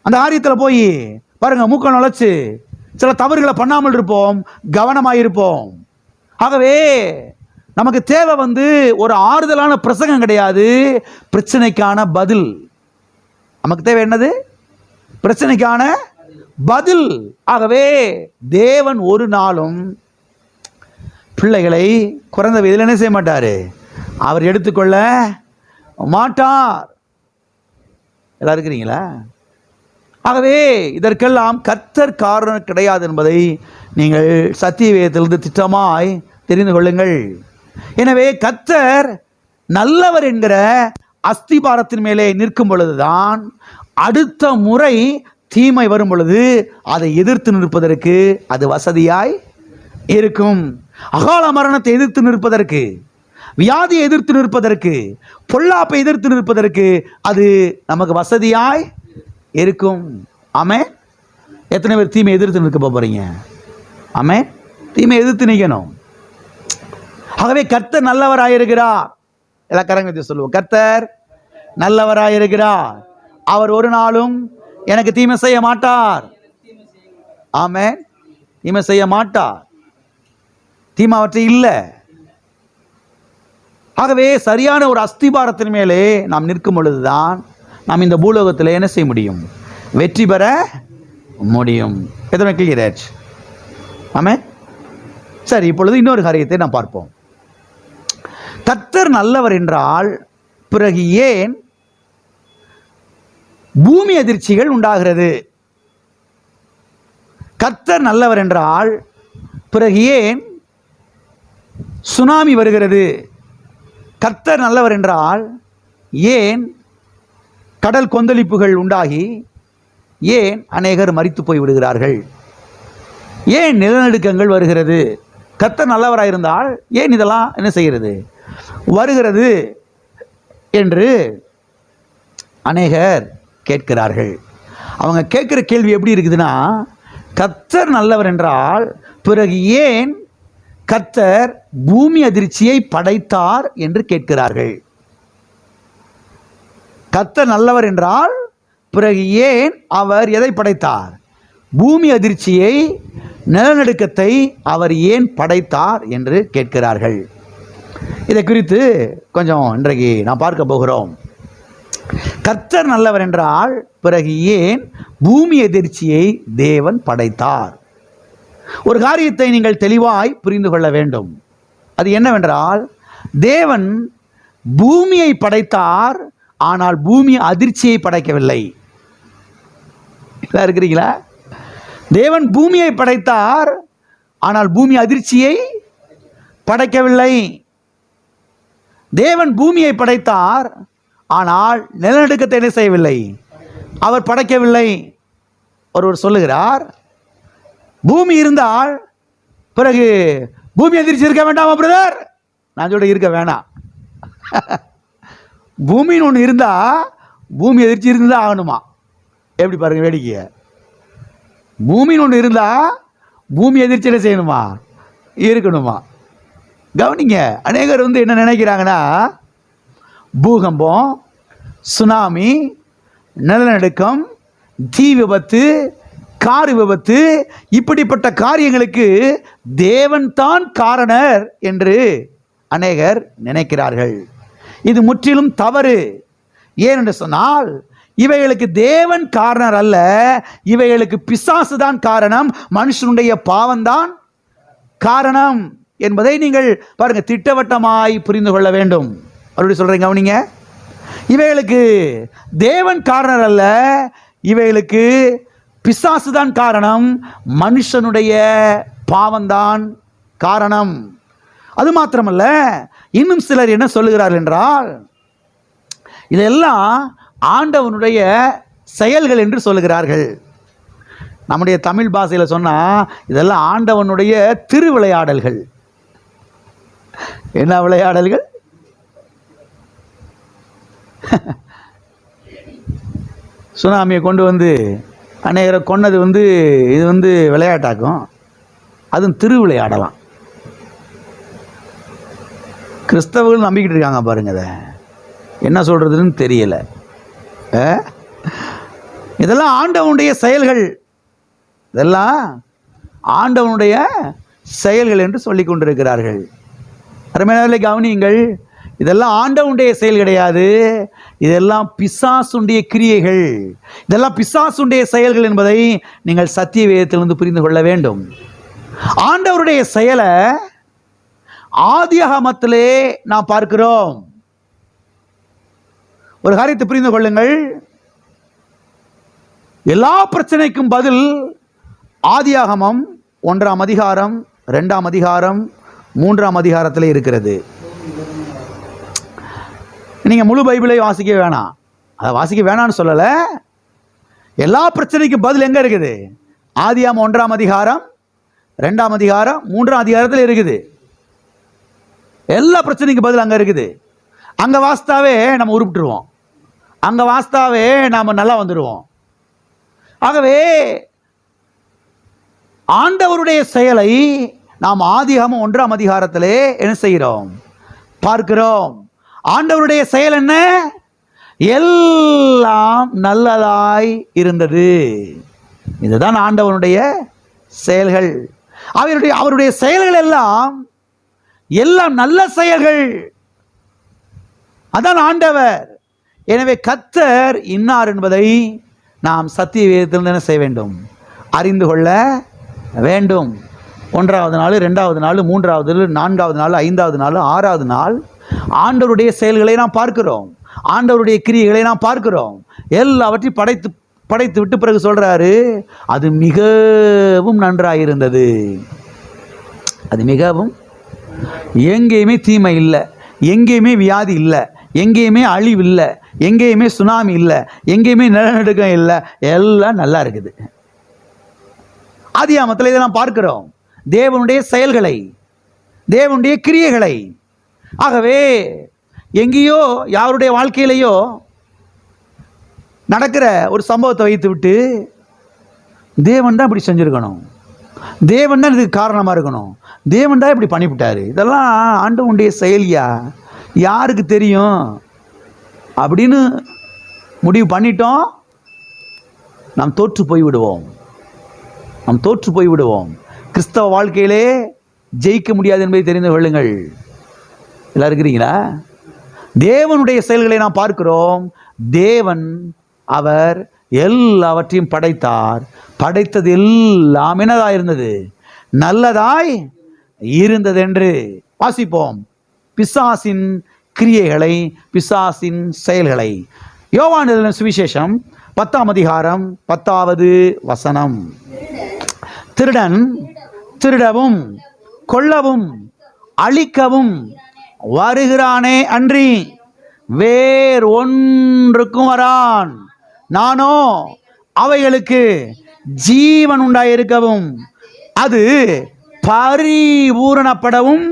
அந்த காரியத்தில் போய் பாருங்க, மூக்க நுழைச்சு சில தவறுகளை பண்ணாமல் இருப்போம், கவனமாயிருப்போம். ஆகவே நமக்கு தேவை ஒரு ஆறுதலான பிரசங்கம் கிடையாது, பிரச்சனைக்கான பதில். நமக்கு தேவை என்னது? பிரச்சனைக்கான பதில். ஆகவே தேவன் ஒரு நாளும் பிள்ளைகளை குறைந்த வயதில் என்ன செய்ய மாட்டாரு, அவர் எடுத்துக்கொள்ள மாட்டார். எல்லாம் இருக்கிறீங்களா? ஆகவே இதற்கெல்லாம் கர்த்தர் காரணம் கிடையாது என்பதை நீங்கள் சத்திய வேதத்திலிருந்து திட்டமாய் தெரிந்து கொள்ளுங்கள். எனவே கர்த்தர் நல்லவர் என்கிற அஸ்திபாரத்தின் மேலே நிற்கும் பொழுதுதான் அடுத்த முறை தீமை வரும் பொழுது அதை எதிர்த்து நிற்பதற்கு அது வசதியாய் இருக்கும். அகால மரணத்தை எதிர்த்து நிற்பதற்கு, வியாதியை எதிர்த்து நிற்பதற்கு, பொல்லாப்பை எதிர்த்து நிற்பதற்கு அது நமக்கு வசதியாய் இருக்கும். ஆமே. எத்தனை பேர் தீமை எதிர்த்து நிற்க போறீங்க? ஆமே. தீமை எதிர்த்து நிற்கணும். ஆகவே கர்த்தர் நல்லவராயிருக்கிறார். எல்லாம் கரங்களை சொல்லுவோம். கர்த்தர் நல்லவராயிருக்கிறார். அவர் ஒரு நாளும் எனக்கு தீமை செய்ய மாட்டார். ஆமே. தீமை செய்ய மாட்டார். தீமை அவற்றை இல்லை. ஆகவே சரியான ஒரு அஸ்திபாரத்தின் மேலே நாம் நிற்கும் பொழுதுதான் நாம் இந்த பூலோகத்தில் என்ன செய்ய முடியும்? வெற்றி பெற முடியும். எத்தனை கிளியர்? ஆமே. சரி, இப்பொழுது இன்னொரு காரியத்தை நாம் பார்ப்போம். கர்த்தர் நல்லவர் என்றால் பிறகு ஏன் பூமி அதிர்ச்சிகள் உண்டாகிறது? கர்த்தர் நல்லவர் என்றால் பிறகு ஏன் சுனாமி வருகிறது? கர்த்தர் நல்லவர் என்றால் ஏன் கடல் கொந்தளிப்புகள் உண்டாகி ஏன் அநேகர் மரித்து போய் விடுகிறார்கள்? ஏன் நிலநடுக்கங்கள் வருகிறது? கர்த்தர் நல்லவராயிருந்தால் ஏன் இதெல்லாம் என்ன செய்கிறது, வருகிறது என்று அநேகர் கேட்கிறார்கள். அவங்க கேட்கிற கேள்வி எப்படி இருக்குதுன்னா, கர்த்தர் நல்லவர் என்றால் பிறகு ஏன் கர்த்தர் பூமி அதிர்ச்சியை படைத்தார் என்று கேட்கிறார்கள். கர்த்தர் நல்லவர் என்றால் பிறகு ஏன் அவர் எதை படைத்தார்? பூமி அதிர்ச்சியை, நிலநடுக்கத்தை அவர் ஏன் படைத்தார் என்று கேட்கிறார்கள். இதை குறித்து கொஞ்சம் இன்றைக்கு நாம் பார்க்க போகிறோம். கர்த்தர் நல்லவர் என்றால் பிறகு ஏன் பூமி அதிர்ச்சியை தேவன் படைத்தார்? ஒரு காரியத்தை நீங்கள் தெளிவாய் புரிந்து கொள்ள வேண்டும். அது என்னவென்றால், தேவன் பூமியை படைத்தார், ஆனால் பூமி அதிர்ச்சியை படைக்கவில்லை. இருக்கிறீங்களா? தேவன் பூமியை படைத்தார், ஆனால் பூமி அதிர்ச்சியை படைக்கவில்லை. தேவன் பூமியை படைத்தார், ஆனால் நிலநடுக்கத்தை என்ன செய்யவில்லை, அவர் படைக்கவில்லை. ஒருவர் சொல்லுகிறார், பூமி இருந்தால் பிறகு பூமி அதிர்ச்சி இருக்க வேண்டாமா பிரதர்? நான் சொல்ல இருக்க வேணாம். பூமின்னு ஒன்று இருந்தா பூமி அதிர்ச்சி இருந்தா ஆகணுமா? எப்படி பாருங்க வேடிக்கைய. பூமின்னு ஒன்று இருந்தா பூமி அதிர்ச்சி என்ன செய்யணுமா, இருக்கணுமா? கவனிங்க. அநேகர் என்ன நினைக்கிறாங்கன்னா, பூகம்பம், சுனாமி, நிலநடுக்கம், தீ விபத்து, கார் விபத்து, இப்படிப்பட்ட காரியங்களுக்கு தேவன் தான் காரணர் என்று அநேகர் நினைக்கிறார்கள். இது முற்றிலும் தவறு. ஏனென்று சொன்னால், இவைகளுக்கு தேவன் காரணர் அல்ல, இவைகளுக்கு பிசாசு தான் காரணம், மனுஷனுடைய பாவம்தான் காரணம் என்பதை நீங்கள் பாருங்க திட்டவட்டமாய் புரிந்து கொள்ள வேண்டும். மறுபடியும் சொல்றீங்க கவனிங்க. இவைகளுக்கு தேவன் காரணர் அல்ல, இவைகளுக்கு பிசாசு தான் காரணம், மனுஷனுடைய பாவம்தான் காரணம். அது மாத்திரமல்ல, இன்னும் சிலர் என்ன சொல்லுகிறார்கள் என்றால், இதெல்லாம் ஆண்டவனுடைய செயல்கள் என்று சொல்லுகிறார்கள். நம்முடைய தமிழ் பாஷையில் சொன்னால் இதெல்லாம் ஆண்டவனுடைய திருவிளையாடல்கள். என்ன விளையாடல்கள்? சுனாமியை கொண்டு வந்து அநேகரை கொன்னது இது விளையாட்டாக்கும், அதுவும் திருவிளையாடலாம். கிறிஸ்தவர்கள் நம்பிக்கிட்டு இருக்காங்க பாருங்க. அதை என்ன சொல்றதுன்னு தெரியல. இதெல்லாம் ஆண்டவனுடைய செயல்கள், இதெல்லாம் ஆண்டவனுடைய செயல்கள் என்று சொல்லிக் கொண்டிருக்கிறார்கள். அருமையானவர்களே கவனியுங்கள், இதெல்லாம் ஆண்டவனுடைய செயல் கிடையாது, இதெல்லாம் பிசாசுடைய கிரியைகள், இதெல்லாம் பிசாசுடைய செயல்கள் என்பதை நீங்கள் சத்திய வேதத்திலிருந்து புரிந்து கொள்ள வேண்டும். ஆண்டவருடைய செயலை ஆதியாகமத்திலே நாம் பார்க்கிறோம். ஒரு காரியத்தை புரிந்து கொள்ளுங்கள், எல்லா பிரச்சனைக்கும் பதில் ஆதியாகமம் 1ஆம் அதிகாரம் 2ஆம் அதிகாரம் 3ஆம் அதிகாரத்தில் இருக்கிறது. நீங்க முழு பைபிளை வாசிக்க வேணாம், அதை வாசிக்க வேணான்னு சொல்லலை. எல்லா பிரச்சனைக்கும் பதில் எங்க இருக்குது? ஆதியாகமம் 1ஆம் அதிகாரம் 2ஆம் அதிகாரம் 3ஆம் அதிகாரத்தில் இருக்குது. எல்லா பிரச்சனைக்கும் பதில் அங்கே இருக்குது. அங்கே வாஸ்தாவே நம்ம உருப்பிட்டுருவோம், அங்கே வாஸ்தாவே நாம் நல்லா வந்துடுவோம். ஆகவே ஆண்டவருடைய செயலை நாம் ஆதியாகமம் 1ஆம் அதிகாரத்திலே என்ன செய்கிறோம்? பார்க்கிறோம். ஆண்டவருடைய செயல் என்ன? எல்லாம் நல்லதாய் இருந்தது. இதுதான் ஆண்டவனுடைய செயல்கள். அவருடைய செயல்கள் எல்லாம் நல்ல செயல்கள். அதான் ஆண்டவர். எனவே கர்த்தர் இன்னார் என்பதை நாம் சத்திய வேதத்தில் என்ன செய்ய வேண்டும்? அறிந்து கொள்ள வேண்டும். 1ஆவது நாள், 2ஆவது நாள், 3ஆவது நாள், 4ஆவது நாள், 5ஆவது நாள், 6ஆவது நாள் ஆண்டவருடைய செயல்களை நாம் பார்க்கிறோம், ஆண்டவருடைய கிரியைகளை நாம் பார்க்கிறோம். எல்லாவற்றையும் படைத்து விட்டு பிறகு சொல்றாரு, அது மிகவும் நன்றாயிருந்தது. அது மிகவும், எங்கேயுமே தீமை இல்லை, எங்கேயுமே வியாதி இல்லை, எங்கேயுமே அழிவு இல்லை, எங்கேயுமே சுனாமி இல்லை, எங்கேயுமே நிலநடுக்கம் இல்லை, எல்லாம் நல்லா இருக்குது. ஆதியாகமத்தில் இதெல்லாம் பார்க்கிறோம், தேவனுடைய செயல்களை, தேவனுடைய கிரியைகளை. ஆகவே எங்கேயோ யாருடைய வாழ்க்கையிலையோ நடக்கிற ஒரு சம்பவத்தை வைத்து விட்டு தேவன் தான் இப்படி செஞ்சுருக்கணும், தேவன் தான் இதுக்கு காரணமாக இருக்கணும், தேவன் தான் இப்படி பண்ணிவிட்டாரு, இதெல்லாம் ஆண்டவனுடைய செயலியா, யாருக்கு தெரியும் அப்படின்னு முடிவு பண்ணிட்டோம், நாம் தோற்று போய்விடுவோம். நாம் தோற்று போய்விடுவோம். கிறிஸ்தவ வாழ்க்கையிலே ஜெயிக்க முடியாது என்பதை தெரிந்து கொள்ளுங்கள். எல்லாம் இருக்கிறீங்களா? தேவனுடைய செயல்களை நாம் பார்க்கிறோம். தேவன் அவர் எல்லாவற்றையும் படைத்தார். படைத்தது எல்லாம் என்னதாய் இருந்தது? நல்லதாய் இருந்தது என்று வாசிப்போம். பிசாசின் கிரியைகளை, பிசாசின் செயல்களை. யோவான் எழுதின சுவிசேஷம் 10ஆம் அதிகாரம் 10வது வசனம். திருடன் திருடவும் கொல்லவும் அழிக்கவும் வருகிறானே அன்றி வேறு ஒன்றுக்கும் வரான். நானோ அவைகளுக்கு ஜீவன் உண்டாயிருக்கவும் அது பரிபூரணப்படவும்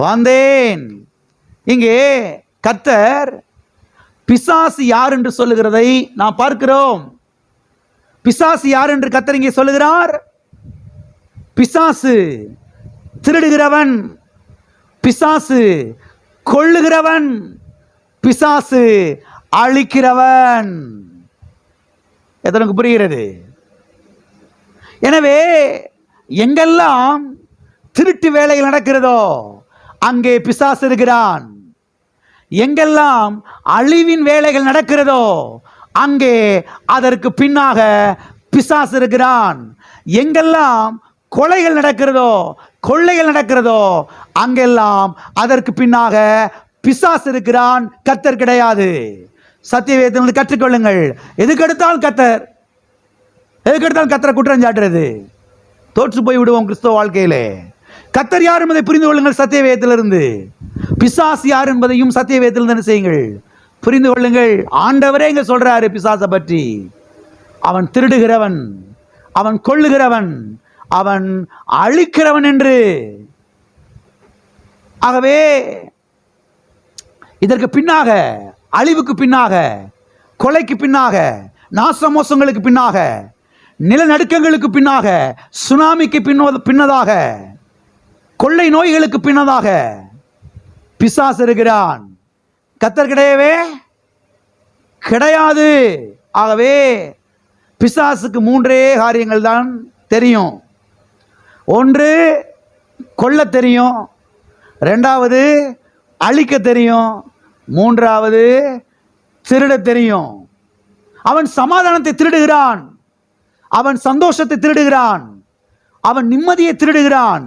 வந்தேன். இங்கே கர்த்தர் பிசாசு யார் என்று சொல்லுகிறதை நாம் பார்க்கிறோம். பிசாசு யார் என்று கர்த்தர் இங்கே சொல்லுகிறார். பிசாசு திருடுகிறவன், பிசாசு கொள்ளுகிறவன், பிசாசு அழிக்கிறவன். எதற்கு புரிகிறது? எனவே எங்கெல்லாம் திருட்டு வேலைகள் நடக்கிறதோ அங்கே பிசாசு இருக்கிறான். எங்கெல்லாம் அழிவின் வேலைகள் நடக்கிறதோ அங்கே அதற்கு பின்னாக பிசாசு இருக்கிறான். எங்கெல்லாம் கொலைகள் நடக்கிறதோ, கொள்ளைகள் நடக்கிறதோ, அங்கெல்லாம் அதற்கு பின்னாக பிசாசு இருக்கிறான், கர்த்தர் கிடையாது. சத்தியவேதத்திலிருந்து கற்றுக்கொள்ளுங்கள். எதுக்கெடுத்தாலும் கர்த்தர், எதுக்கெடுத்தாலும் கர்த்தரை குற்றம் சாட்டுறது தோற்று போய் விடுவோம் கிறிஸ்தவ வாழ்க்கையிலே. கர்த்தர் யார் என்பதை புரிந்து கொள்ளுங்கள் சத்தியவேதத்திலிருந்து. பிசாசு யார் என்பதையும் சத்தியவேதத்திலிருந்து என்ன செய்யுங்கள், புரிந்து கொள்ளுங்கள். ஆண்டவரே இங்க சொல்றாரு பிசாசை பற்றி, அவன் திருடுகிறவன், அவன் கொள்ளுகிறவன், அவன் அழிக்கிறவன் என்று. ஆகவே இதற்கு பின்னாக, அழிவுக்கு பின்னாக, கொலைக்கு பின்னாக, நாசமோசங்களுக்கு பின்னாக, நிலநடுக்கங்களுக்கு பின்னாக, சுனாமிக்கு பின்னதாக, கொள்ளை நோய்களுக்கு பின்னதாக பிசாசு இருக்கிறான். கர்த்தர் கிடையவே கிடையாது. ஆகவே பிசாசுக்கு மூன்றே காரியங்கள் தான் தெரியும். ஒன்று கொல்ல தெரியும், ரெண்டாவது அழிக்க தெரியும், மூன்றாவது திருட தெரியும். அவன் சமாதானத்தை திருடுகிறான், அவன் சந்தோஷத்தை திருடுகிறான், அவன் நிம்மதியை திருடுகிறான்,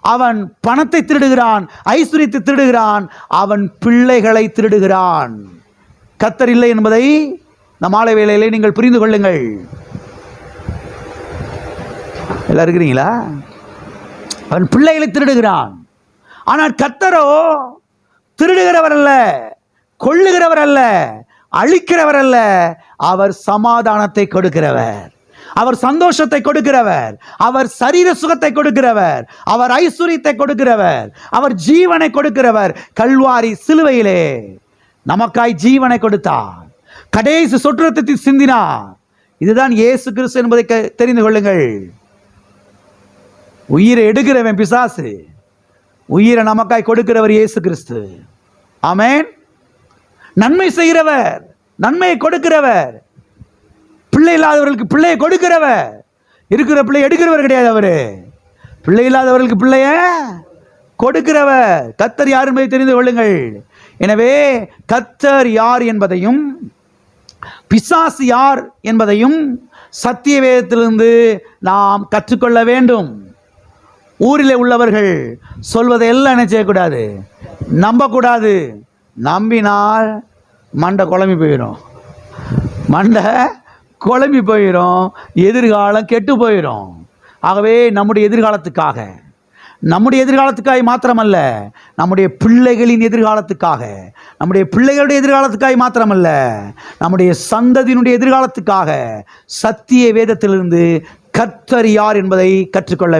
அவன் பணத்தை திருடுகிறான், ஐஸ்வர்யத்தை திருடுகிறான், அவன் பிள்ளைகளை திருடுகிறான். கர்த்தர் இல்லை என்பதை இந்த மாலை வேளையிலே நீங்கள் புரிந்து கொள்ளுங்கள். எல்லாம் இருக்கிறீங்களா? அவன் பிள்ளைகளை திருடுகிறான். ஆனால் கர்த்தரோ திருடுகிறவர் அல்ல, கொள்ளுகிறவர் அல்ல, அழிக்கிறவர் அல்ல. அவர் சமாதானத்தை கொடுக்கிறவர், அவர் சந்தோஷத்தை கொடுக்கிறவர், அவர் சரீர சுகத்தை கொடுக்கிறவர், அவர் ஐஸ்வர்யத்தை கொடுக்கிறவர், அவர் ஜீவனை கொடுக்கிறவர். கல்வாரி சிலுவையிலே நமக்காய் ஜீவனை கொடுத்தார், கடைசி சொட்டு ரத்தத்தை சிந்தினார். இதுதான் இயேசு கிறிஸ்து என்பதை தெரிந்து கொள்ளுங்கள். உயிரை எடுக்கிறவன் பிசாசு, உயிரை நமக்காய் கொடுக்கிறவர் இயேசு கிறிஸ்து. ஆமென். நன்மை செய்கிறவர், நன்மையை கொடுக்கிறவர், பிள்ளை இல்லாதவர்களுக்கு பிள்ளையை கொடுக்கிறவர், இருக்கிற பிள்ளை எடுக்கிறவர் கிடையாது. அவரு பிள்ளை இல்லாதவர்களுக்கு பிள்ளைய கொடுக்கிறவர். கர்த்தர் யார் என்பதை தெரிந்து கொள்ளுங்கள். எனவே கர்த்தர் யார் என்பதையும் பிசாசு யார் என்பதையும் சத்திய வேதத்திலிருந்து நாம் கற்றுக்கொள்ள வேண்டும். ஊரில் உள்ளவர்கள் சொல்வதை எல்லாம் என்ன செய்யக்கூடாது, நம்பக்கூடாது. நம்பினால் மண்டை குழம்பி போயிடும், மண்டை குழம்பி போயிடும், எதிர்காலம் கெட்டு போயிடும். ஆகவே நம்முடைய எதிர்காலத்துக்காக, நம்முடைய எதிர்காலத்துக்காக மாத்திரமல்ல, நம்முடைய பிள்ளைகளின் எதிர்காலத்துக்காக, நம்முடைய பிள்ளைகளுடைய எதிர்காலத்துக்காக மாத்திரமல்ல, நம்முடைய சந்ததியினுடைய எதிர்காலத்துக்காக சத்திய வேதத்திலிருந்து கர்த்தர் யார் என்பதை கற்றுக்கொள்ள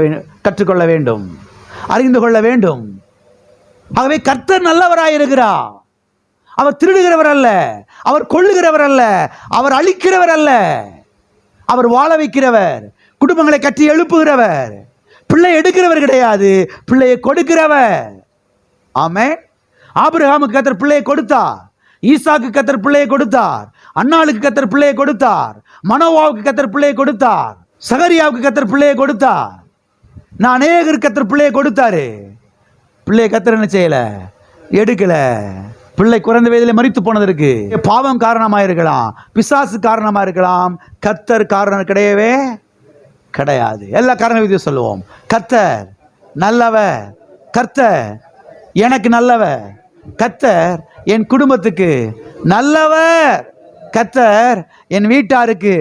வேண்டும், அறிந்து கொள்ள வேண்டும். ஆகவே கர்த்தர் நல்லவராயிருக்கிறார். அவர் திருடுகிறவர் அல்ல, அவர் கொள்ளுகிறவர் அல்ல, அவர் அழிக்கிறவர் அல்ல. அவர் வாழ வைக்கிறவர், குடும்பங்களை கட்டி எழுப்புகிறவர், பிள்ளை எடுக்கிறவர் கிடையாது, பிள்ளையை கொடுக்கிறவர். ஆமென். ஆபிரகாமுக்கு கர்த்தர் பிள்ளையை கொடுத்தார், ஈசாக்கு கர்த்தர் பிள்ளையை கொடுத்தார், அன்னாளுக்கு கர்த்தர் பிள்ளையை கொடுத்தார், மனோவாவுக்கு கர்த்தர் பிள்ளையை கொடுத்தார், சகரியாவுக்கு கர்த்தர் பிள்ளையை கொடுத்தார். நான் அநேகருக்கு கர்த்தர் பிள்ளையை கொடுத்தாரு. பிள்ளையை கர்த்தர் என்ன செய்யல, எடுக்கல. பிள்ளை குறைந்த வயதிலே மரித்து போனதற்கு பாவம் காரணமாக இருக்கலாம், பிசாசு காரணமாக இருக்கலாம். கர்த்தர் காரணம் கிடையவே கிடையாது. எல்லா காரண விதியை சொல்லுவோம். கர்த்தர் நல்லவர், கர்த்தர் எனக்கு நல்லவர், கர்த்தர் என் குடும்பத்துக்கு நல்லவர், கர்த்தர் என் வீட்டாருக்கு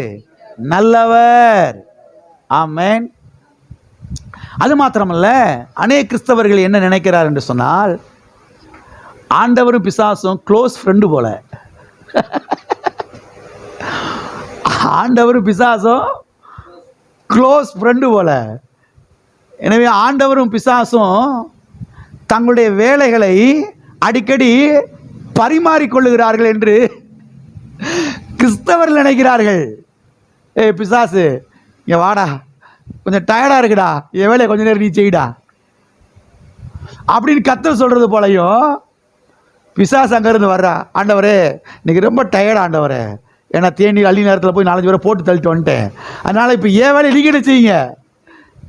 நல்லவர். ஆமென். அது மாத்திரமல்ல, அநேக கிறிஸ்தவர்கள் என்ன நினைக்கிறார் என்று சொன்னால், ஆண்டவரும் பிசாசும் க்ளோஸ் ஃப்ரெண்டு போல. ஆண்டவரும் பிசாசும் க்ளோஸ் ஃப்ரெண்டு போல. எனவே ஆண்டவரும் பிசாசும் தங்களுடைய வேலைகளை அடிக்கடி பரிமாறிக்கொள்ளுகிறார்கள் என்று கிறிஸ்தவர்கள் நினைக்கிறார்கள். ஏய் பிசாசு, இங்க வாடா, கொஞ்சம் டயர்டாக இருக்குடா, என் வேலையை கொஞ்ச நேரம் நீ செய்டா அப்படின்னு கர்த்தர் சொல்றது போலையும் பிசாசு அங்கேருந்து வர்றா. ஆண்டவரே இன்னைக்கு ரொம்ப டயர்டா ஆண்டவரே, ஏன்னா தேனி அள்ளி நேரத்தில் போய் 4-5 பேரை போட்டு தள்ளிட்டு வந்துட்டேன், அதனால் இப்போ ஏன் வேலையை நீங்கள் என்ன செய்யுங்க,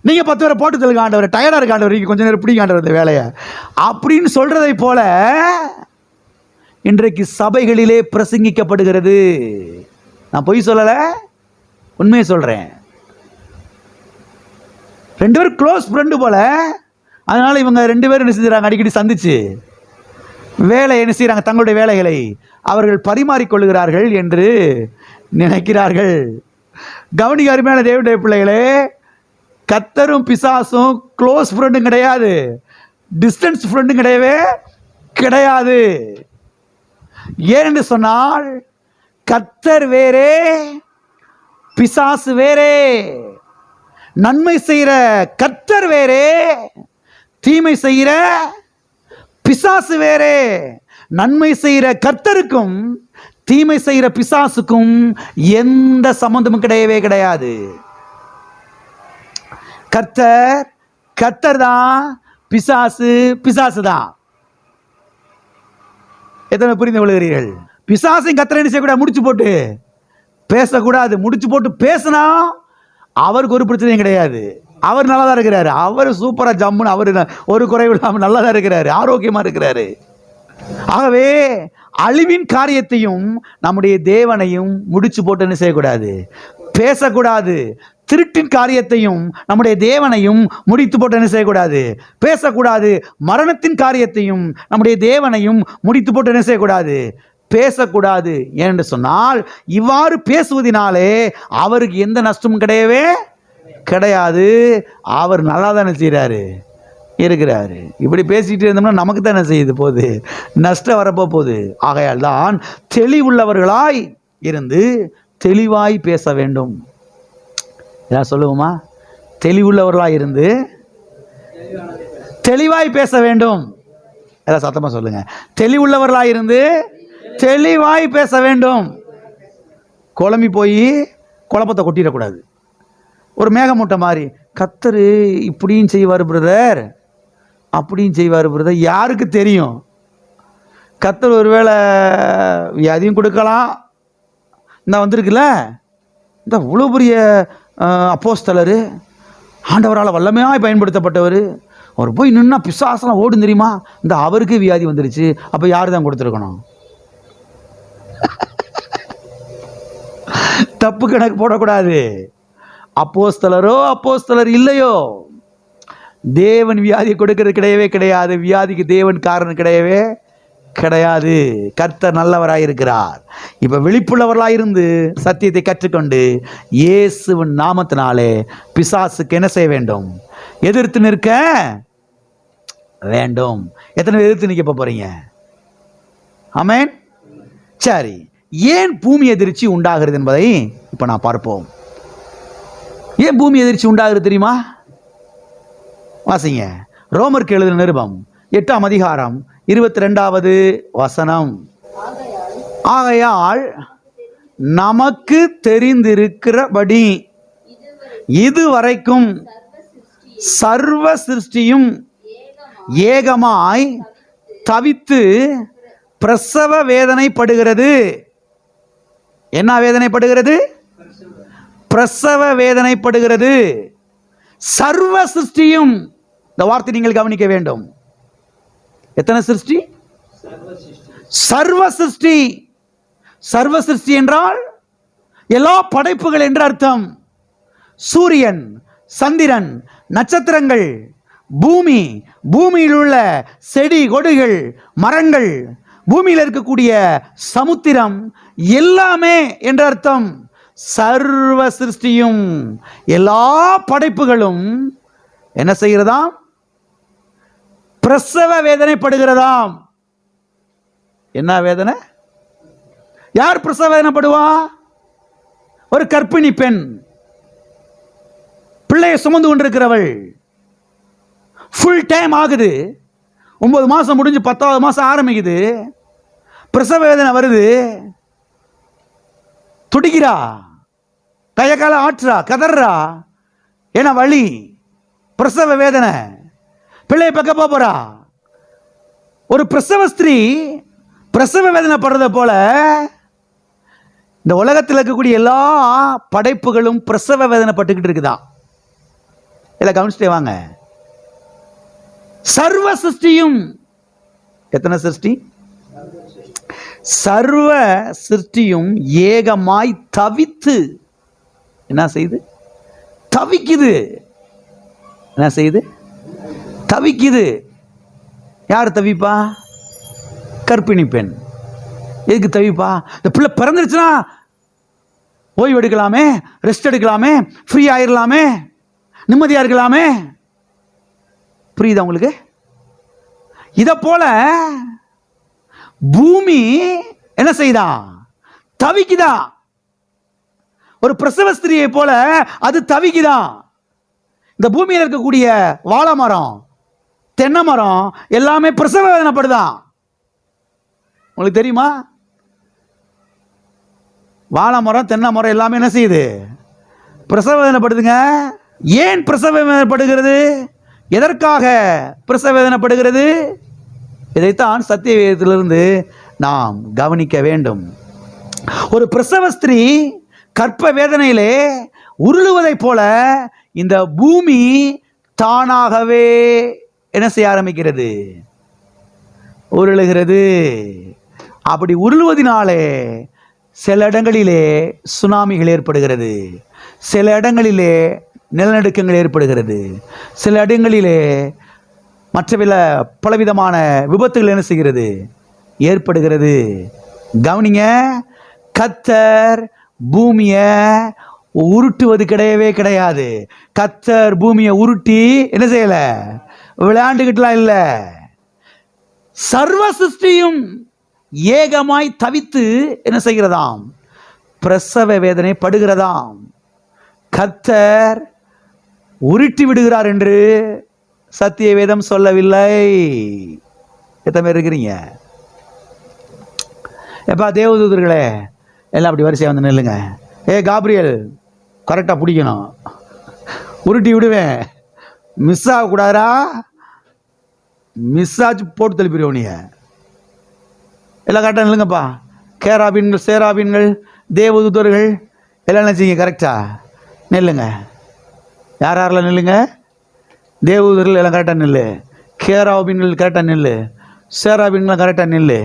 நீங்கள் 10 பேரை போட்டு தள்ளுங்க ஆண்டவர், டயர்டாக இருக்க ஆண்டவர், நீங்கள் கொஞ்சம் நேரம் பிடிங்க ஆண்டவர் இந்த வேலையை அப்படின்னு சொல்கிறதை போல இன்றைக்கு சபைகளிலே பிரசங்கிக்கப்படுகிறது. நான் பொய் சொல்லலை, உண்மையை சொல்கிறேன். 2 பேரும் க்ளோஸ் ஃப்ரெண்டு போல. அதனால இவங்க 2 பேரும் என்ன செஞ்சுறாங்க, அடிக்கடி சந்திச்சு வேலை என்ன செய்கிறாங்க, தங்களுடைய வேலைகளை அவர்கள் பரிமாறிக்கொள்ளுகிறார்கள் என்று நினைக்கிறார்கள். கவனிக்க அருமையான தேவனுடைய பிள்ளைகளே, கர்த்தரும் பிசாசும் க்ளோஸ் ஃப்ரெண்டும் கிடையாது, டிஸ்டன்ஸ் ஃப்ரெண்டும் கிடையவே கிடையாது. ஏனென்று சொன்னால் கர்த்தர் வேறே, பிசாசு வேறே. நன்மை செய்கிற கர்த்தர் வேறே, தீமை செய்கிற பிசாசு வேறே. நன்மை செய்கிற கர்த்தருக்கும் தீமை செய்கிற பிசாசுக்கும் எந்த சம்பந்தமும் கிடையவே கிடையாது. கர்த்தர் கர்த்தர் தான், பிசாசு பிசாசு தான். எத்தனை புரிந்து கொள்கிறீர்கள்? பிசாசையும் கர்த்தரை என்ன செய்யக்கூடாது, முடிச்சு போட்டு பேசக்கூடாது. முடிச்சு போட்டு பேசினா அவருக்கு ஒரு பிரச்சனையும் கிடையாது. அவர் நல்லா தான் இருக்கிறாரு, அவர் சூப்பராக ஜம்முன்னு, அவர் ஒரு குறைவு இல்லாமல் நல்லா தான் இருக்கிறாரு, ஆரோக்கியமாக இருக்கிறாரு. ஆகவே அழிவின் காரியத்தையும் நம்முடைய தேவனையும் முடிச்சு போட்டு என்ன செய்யக்கூடாது, பேசக்கூடாது. திருட்டின் காரியத்தையும் நம்முடைய தேவனையும் முடித்து போட்டு என்ன செய்யக்கூடாது, பேசக்கூடாது. மரணத்தின் காரியத்தையும் நம்முடைய தேவனையும் முடித்து போட்டு என்ன செய்யக்கூடாது, பேசக்கூடாது. ஏனென்று சொன்னால் இவ்வாறு பேசுவதனாலே அவருக்கு எந்த நஷ்டமும் கிடையவே கிடையாது. அவர் நல்லா தானே செய்கிறாரு, இருக்கிறாரு. இப்படி பேசிட்டு இருந்தோம்னா நமக்கு தானே செய்யுது போகுது, நஷ்டம் வரப்போ போகுது. ஆகையால் தான் தெளிவுள்ளவர்களாய் இருந்து தெளிவாய் பேச வேண்டும். ஏதாவது சொல்லுவோமா? தெளிவுள்ளவர்களாய் இருந்து தெளிவாய் பேச வேண்டும். ஏதாவது சத்தமாக சொல்லுங்க. தெளிவுள்ளவர்களாய் இருந்து தெளிவாய் பேச வேண்டும். குழம்பி போய் குழப்பத்தை கொட்டிடக்கூடாது. ஒரு மேகமூட்டை மாதிரி கர்த்தர் இப்படியும் செய்வார் பிரதர், அப்படியும் செய்வார் பிரதர். யாருக்கு தெரியும்? கர்த்தர் ஒருவேளை வியாதியும் கொடுக்கலாம். இந்த வந்திருக்குல்ல, இந்த இவ்வளோ பெரிய அப்போஸ்தலர், ஆண்டவரால் வல்லமையாய் பயன்படுத்தப்பட்டவர், அவர் போய் நின்னா பிசாசெல்லாம் ஓடும் தெரியுமா? இந்த அவருக்கு வியாதி வந்துருச்சு. அப்போ யார் தான் கொடுத்துருக்கணும்? தப்பு கணக்கு போடக்கூடாது. அப்போஸ்தலரோ அப்போஸ்தலர் இல்லையோ, தேவன் வியாதியை கொடுக்கிறது கிடையவே கிடையாது. வியாதிக்கு தேவன் காரணம் கிடையவே கிடையாது. கர்த்தர் நல்லவராயிருக்கிறார். இப்போ விழிப்புள்ளவர்களாயிருந்து சத்தியத்தை கற்றுக்கொண்டு இயேசுவின் நாமத்தினாலே பிசாசுக்கு என்ன செய்ய வேண்டும்? எதிர்த்து நிற்க வேண்டும். எத்தனை எதிர்த்து நிற்க போறீங்க? ஆமென். சரி, ஏன் பூமி எதிர்ச்சி உண்டாகிறது என்பதை இப்போ நான் பார்ப்போம். ஏன் பூமி எதிர்ச்சி உண்டாகிறது தெரியுமா? வாசிங்க. ரோமருக்கு எழுதின நிருபம் 8ஆம் அதிகாரம் 22வது வசனம். ஆகையால் நமக்கு தெரிந்திருக்கிறபடி இதுவரைக்கும் சர்வ சிருஷ்டியும் ஏகமாய் தவித்து பிரசவ வேதனைப்படுகிறது. என்ன வேதனைப்படுகிறது? பிரசவ வேதனைப்படுகிறது. சர்வ சிருஷ்டியும். இந்த வார்த்தை நீங்கள் கவனிக்க வேண்டும். எத்தனை சிருஷ்டி? சர்வ சிருஷ்டி. சர்வ சிருஷ்டி என்றால் எல்லா படைப்புகள் என்று அர்த்தம். சூரியன், சந்திரன், நட்சத்திரங்கள், பூமி, பூமியில் உள்ள செடி கொடிகள், மரங்கள், பூமியில் இருக்கக்கூடிய சமுத்திரம் எல்லாமே என்ற அர்த்தம். சர்வ சிருஷ்டியும், எல்லா படைப்புகளும் என்ன செய்கிறதாம்? பிரசவ வேதனைப்படுகிறதாம். என்ன வேதனை? யார் பிரசவ வேதனைப்படுவா? ஒரு கர்ப்பிணி பெண், பிள்ளையை சுமந்து கொண்டிருக்கிறவள். ஃபுல் டைம் ஆகுது, 9 மாதம் முடிஞ்சு 10வது மாதம் ஆரம்பிக்குது, பிரசவ வேதனை வருது, துடிக்கிறா, கைய கால ஆற்றுறா, கதறா. ஏன்னா வலி, பிரசவ வேதனை, பிள்ளையை பக்க போறா. ஒரு பிரசவ ஸ்திரீ பிரசவ வேதனை படுறத போல இந்த உலகத்தில் இருக்கக்கூடிய எல்லா படைப்புகளும் பிரசவ வேதனை பட்டுக்கிட்டு இருக்குதான். இல்லை, கவனிச்சுட்டே வாங்க. சர்வ சிருஷ்டியும். எத்தனை சிருஷ்டி? சர்வ சிருஷ்டியும் ஏகமாய் தவித்து என்ன செய்யுது? தவிக்குது. என்ன செய்யுது? தவிக்குது. யார் தவிப்பா? கர்ப்பிணி பெண். எதுக்கு தவிப்பா? இந்த பிள்ளை பிறந்துருச்சுன்னா ஓய்வு எடுக்கலாமே, ரெஸ்ட் எடுக்கலாமே, ஃப்ரீ ஆயிடலாமே, நிம்மதியா இருக்கலாமே. புரியுதா உங்களுக்கு? இத போல பூமி என்ன செய்தான்? தவிக்குதான். ஒரு பிரசவ ஸ்திரியை போல அது தவிக்குதான். இந்த பூமியில் இருக்கக்கூடிய வாழை மரம், தென்னை மரம் எல்லாமே பிரசவ வேதனைப்படுதான். உங்களுக்கு தெரியுமா? வாழை மரம், தென்னை மரம் எல்லாமே என்ன செய்யுது? பிரசவ வேதனைப்படுதுங்க. ஏன் பிரசவ வேதனைப்படுகிறது? எதற்காக பிரசவ வேதனைப்படுகிறது? இதைத்தான் சத்திய வேதத்திலிருந்து நாம் கவனிக்க வேண்டும். ஒரு பிரசவ ஸ்திரீ கற்ப வேதனையிலே உருளுவதைப் போல இந்த பூமி தானாகவே என்ன செய்ய ஆரம்பிக்கிறது? உருளுகிறது. அப்படி உருளுவதினாலே சில இடங்களிலே சுனாமிகள் ஏற்படுகிறது, சில இடங்களிலே நிலநடுக்கங்கள் ஏற்படுகிறது, சில இடங்களிலே மற்ற பலவிதமான விபத்துகள் என்ன செய்கிறது? ஏற்படுகிறது. கவனிங்க, கர்த்தர் பூமியை உருட்டுவது கிடையவே கிடையாது. கர்த்தர் பூமியை உருட்டி என்ன செய்யல? விளையாண்டுகிட்டுலாம் இல்ல. சர்வ சிருஷ்டியும் ஏகமாய் தவித்து என்ன செய்கிறதாம்? பிரசவ வேதனை படுகிறதாம். கர்த்தர் உருட்டி விடுகிறார் என்று சத்திய வேதம் சொல்லவில்லை. எத்தனை பேர் இருக்கிறீங்க? எப்பா தேவதூதர்களே எல்லாம் அப்படி வரிசையாக வந்து நில்லுங்க. காப்ரியல் கரெக்டாக பிடிக்கணும், உருட்டி விடுவேன், மிஸ் ஆகக்கூடாதா? மிஸ் ஆச்சு போட்டு தள்ளிப்பிடுவோம். நீ எல்லாம் கரெக்டாக நில்லுங்கப்பா. கேராபீன்கள், சேராபீன்கள், தேவதூதர்கள் எல்லாம் நினச்சிங்க கரெக்டா நில்லுங்க. யார் யாரெல்லாம் நில்லுங்க? தேவதூதர்கள் எல்லாம் கரெக்டாக நில்லு, கேராபீன்கள் கரெக்டாக நில்லு, சேராபீன்கள் கரெக்டாக நில்லு.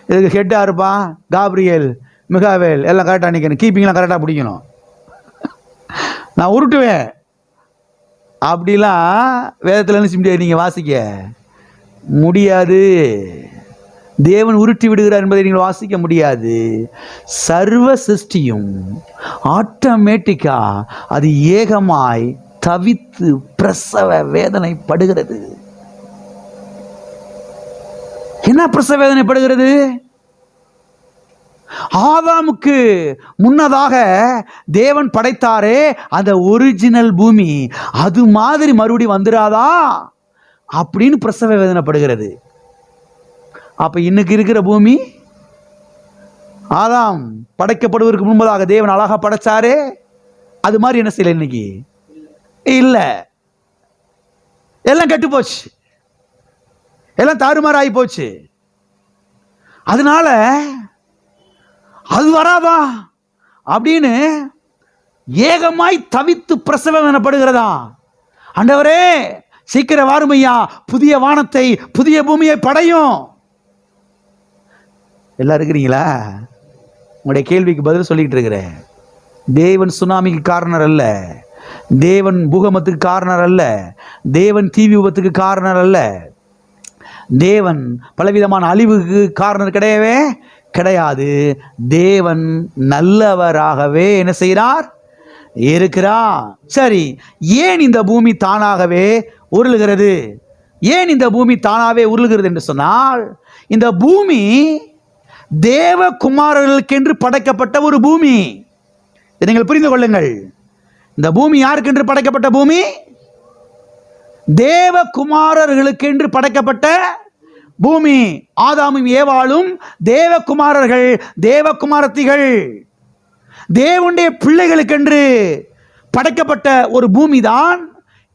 இதுக்கு ஹெட்டாக இருப்பான் காப்ரியல், மிகாவேல் எல்லாம் கரெக்டாக நிற்கணும். கீப்பிங்லாம் கரெக்டாக பிடிக்கணும். நான் உருட்டுவேன் அப்படிலாம் வேதத்தில் நினச்சி முடியாது, நீங்கள் வாசிக்க முடியாது. தேவன் உருட்டி விடுகிறார் என்பதை நீங்கள் வாசிக்க முடியாது. சர்வ சிருஷ்டியும் ஆட்டோமேட்டிக்கா அது ஏகமாய் தவித்து பிரசவ வேதனைப்படுகிறது. என்ன பிரசவ வேதனைப்படுகிறது? ஆதாமுக்கு முன்னதாக தேவன் படைத்தாரே அந்த ஒரிஜினல் பூமி, அது மாதிரி மறுபடி வந்துடாதா அப்படின்னு பிரசவ வேதனைப்படுகிறது. அப்ப இன்னைக்கு இருக்கிற பூமி ஆதாம் படைக்கப்படுவதற்கு முன்பதாக தேவன் அழகா படைச்சாரே அது மாதிரி என்ன செய்யல? இன்னைக்கு இல்ல, எல்லாம் கெட்டு போச்சு, எல்லாம் தாறுமாறாகி போச்சு. அதனால அது வராதா அப்படின்னு ஏகமாய் தவித்து பிரசவம் எனப்படுகிறதா. ஆண்டவரே சீக்கிரம் வாருமையா, புதிய வானத்தை புதிய பூமியை படையும். எல்லாம் இருக்கிறீங்களா? உங்களுடைய கேள்விக்கு பதில் சொல்லிக்கிட்டு இருக்கிறேன். தேவன் சுனாமிக்கு காரணர் அல்ல, தேவன் பூகம்பத்துக்கு காரணர் அல்ல, தேவன் தீ விபத்துக்கு காரணர் அல்ல, தேவன் பலவிதமான அழிவுக்கு காரணம் கிடையவே கிடையாது. தேவன் நல்லவராகவே என்ன செய்கிறார்? இருக்கிறார். சரி, ஏன் இந்த பூமி தானாகவே உருளுகிறது? ஏன் இந்த பூமி தானாகவே உருளுகிறது என்று சொன்னால், இந்த பூமி தேவகுமாரர்களுக்கென்று படைக்கப்பட்ட ஒரு பூமி. இதை நீங்கள் புரிந்து கொள்ளுங்கள். இந்த பூமி யாருக்கென்று படைக்கப்பட்ட பூமி? தேவகுமாரர்களுக்கென்று படைக்கப்பட்ட பூமி. ஆதாமும் ஏவாளும் தேவகுமாரர்கள், தேவகுமாரத்திகள். தேவனுடைய பிள்ளைகளுக்கென்று படைக்கப்பட்ட ஒரு பூமி தான்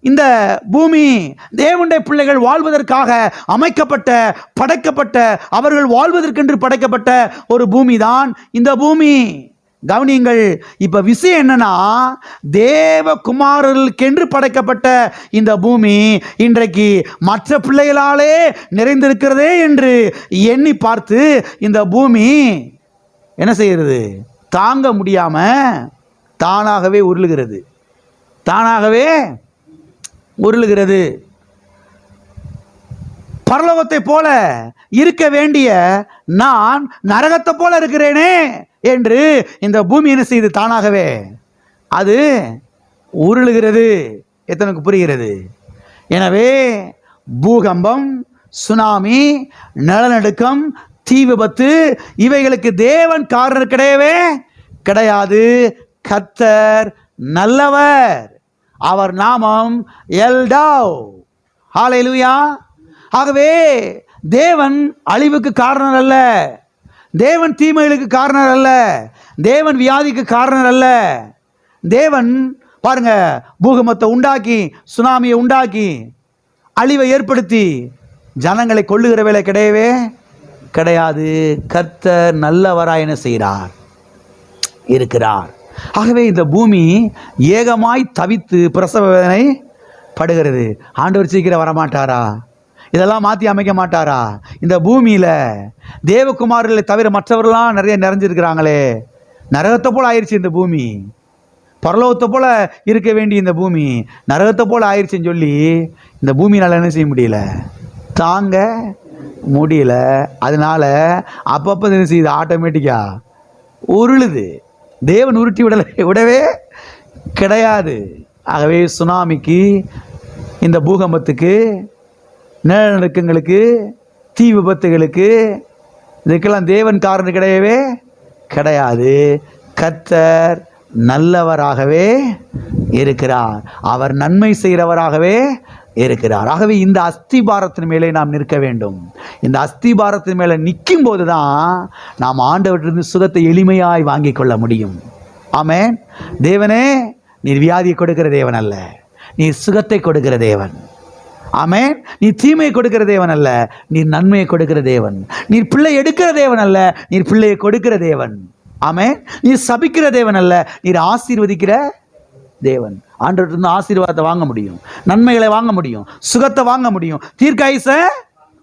இந்த பூமி. தேவனுடைய பிள்ளைகள் வாழ்வதற்காக அமைக்கப்பட்ட, படைக்கப்பட்ட, அவர்கள் வாழ்வதற்கென்று படைக்கப்பட்ட ஒரு பூமி தான் இந்த பூமி. கவனியுங்கள். இப்ப விஷயம் என்னன்னா, தேவகுமாரர்களுக்கென்று படைக்கப்பட்ட இந்த பூமி இன்றைக்கு மற்ற பிள்ளைகளாலே நிறைந்திருக்கிறதே என்று எண்ணி பார்த்து இந்த பூமி என்ன செய்கிறது? தாங்க முடியாம தானாகவே உருளுகிறது, தானாகவே உருளுகிறது. பரலோகத்தை போல இருக்க வேண்டிய நான் நரகத்தை போல இருக்கிறேனே என்று இந்த பூமி என்ன செய்து தானாகவே அது உருளுகிறது. எத்தனைக்கு புரிகிறது? எனவே பூகம்பம், சுனாமி, நிலநடுக்கம், தீ விபத்து இவைகளுக்கு தேவன் காரணம் கிடையவே கிடையாது. கர்த்தர் நல்லவர், அவர் நாமம் எல்டாவ். ஹல்லேலூயா. ஆகவே தேவன் அழிவுக்கு காரணம் அல்ல, தேவன் தீமைகளுக்கு காரணம் அல்ல, தேவன் வியாதிக்கு காரணம் அல்ல. தேவன் பாருங்க, பூகம்பத்தை உண்டாக்கி, சுனாமியை உண்டாக்கி, அழிவை ஏற்படுத்தி ஜனங்களை கொள்ளுகிற வேலை கிடையவே கிடையாது. கர்த்தர் நல்லவராய் என்ன செய்கிறார்? இருக்கிறார். ஆகவே இந்த பூமி ஏகமாய் தவித்து பிரசவ வேதனை படுகிறது. ஆண்டவர் சீக்கிரம் வரமாட்டாரா? இதெல்லாம் மாற்றி அமைக்க மாட்டாரா? இந்த பூமியில் தேவகுமாரர்களை தவிர மற்றவர்கள்லாம் நிறைய நிறைஞ்சிருக்கிறாங்களே. நரகத்தை போல் ஆயிடுச்சு இந்த பூமி. பரலோகத்தை போல இருக்க வேண்டிய இந்த பூமி நரகத்தை போல் ஆயிடுச்சுன்னு சொல்லி இந்த பூமியினால் என்ன செய்ய முடியல? தாங்க முடியல. அதனால அப்பப்போ என்ன செய்யுது? ஆட்டோமேட்டிக்காக உருளுது. தேவன் உருட்டி விடவே கிடையாது. ஆகவே சுனாமிக்கு, இந்த பூகம்பத்துக்கு, நிலநடுக்கங்களுக்கு, தீ விபத்துகளுக்கு இதுக்கெல்லாம் தேவன் காரணம் கிடையவே கிடையாது. கர்த்தர் நல்லவராகவே இருக்கிறார், அவர் நன்மை செய்கிறவராகவே இருக்கிறார். ஆகவே இந்த அஸ்திபாரத்தின் மேலே நாம் நிற்க வேண்டும். இந்த அஸ்திபாரத்தின் மேலே நிற்கும் போது தான் நாம் ஆண்டவற்றிலிருந்து சுகத்தை எளிமையாய் வாங்கி கொள்ள முடியும். ஆமென். தேவனே, நீர் வியாதியை கொடுக்கிற தேவன் அல்ல, நீர் சுகத்தை கொடுக்கிற தேவன். ஆமென். நீர் தீமையை கொடுக்கிற தேவன் அல்ல, நீர் நன்மையை கொடுக்கிற தேவன். நீர் பிள்ளை எடுக்கிற தேவன் அல்ல, நீர் பிள்ளையை கொடுக்கிற தேவன். ஆமென். நீர் சபிக்கிற தேவன் அல்ல, நீர் ஆசீர்வதிக்கிற தேவன். ஆண்டவர்கிட்ட ஆசீர்வாதத்தை வாங்க முடியும், நன்மைகளை வாங்க முடியும், சுகத்தை வாங்க முடியும், தீர்க்காயுசை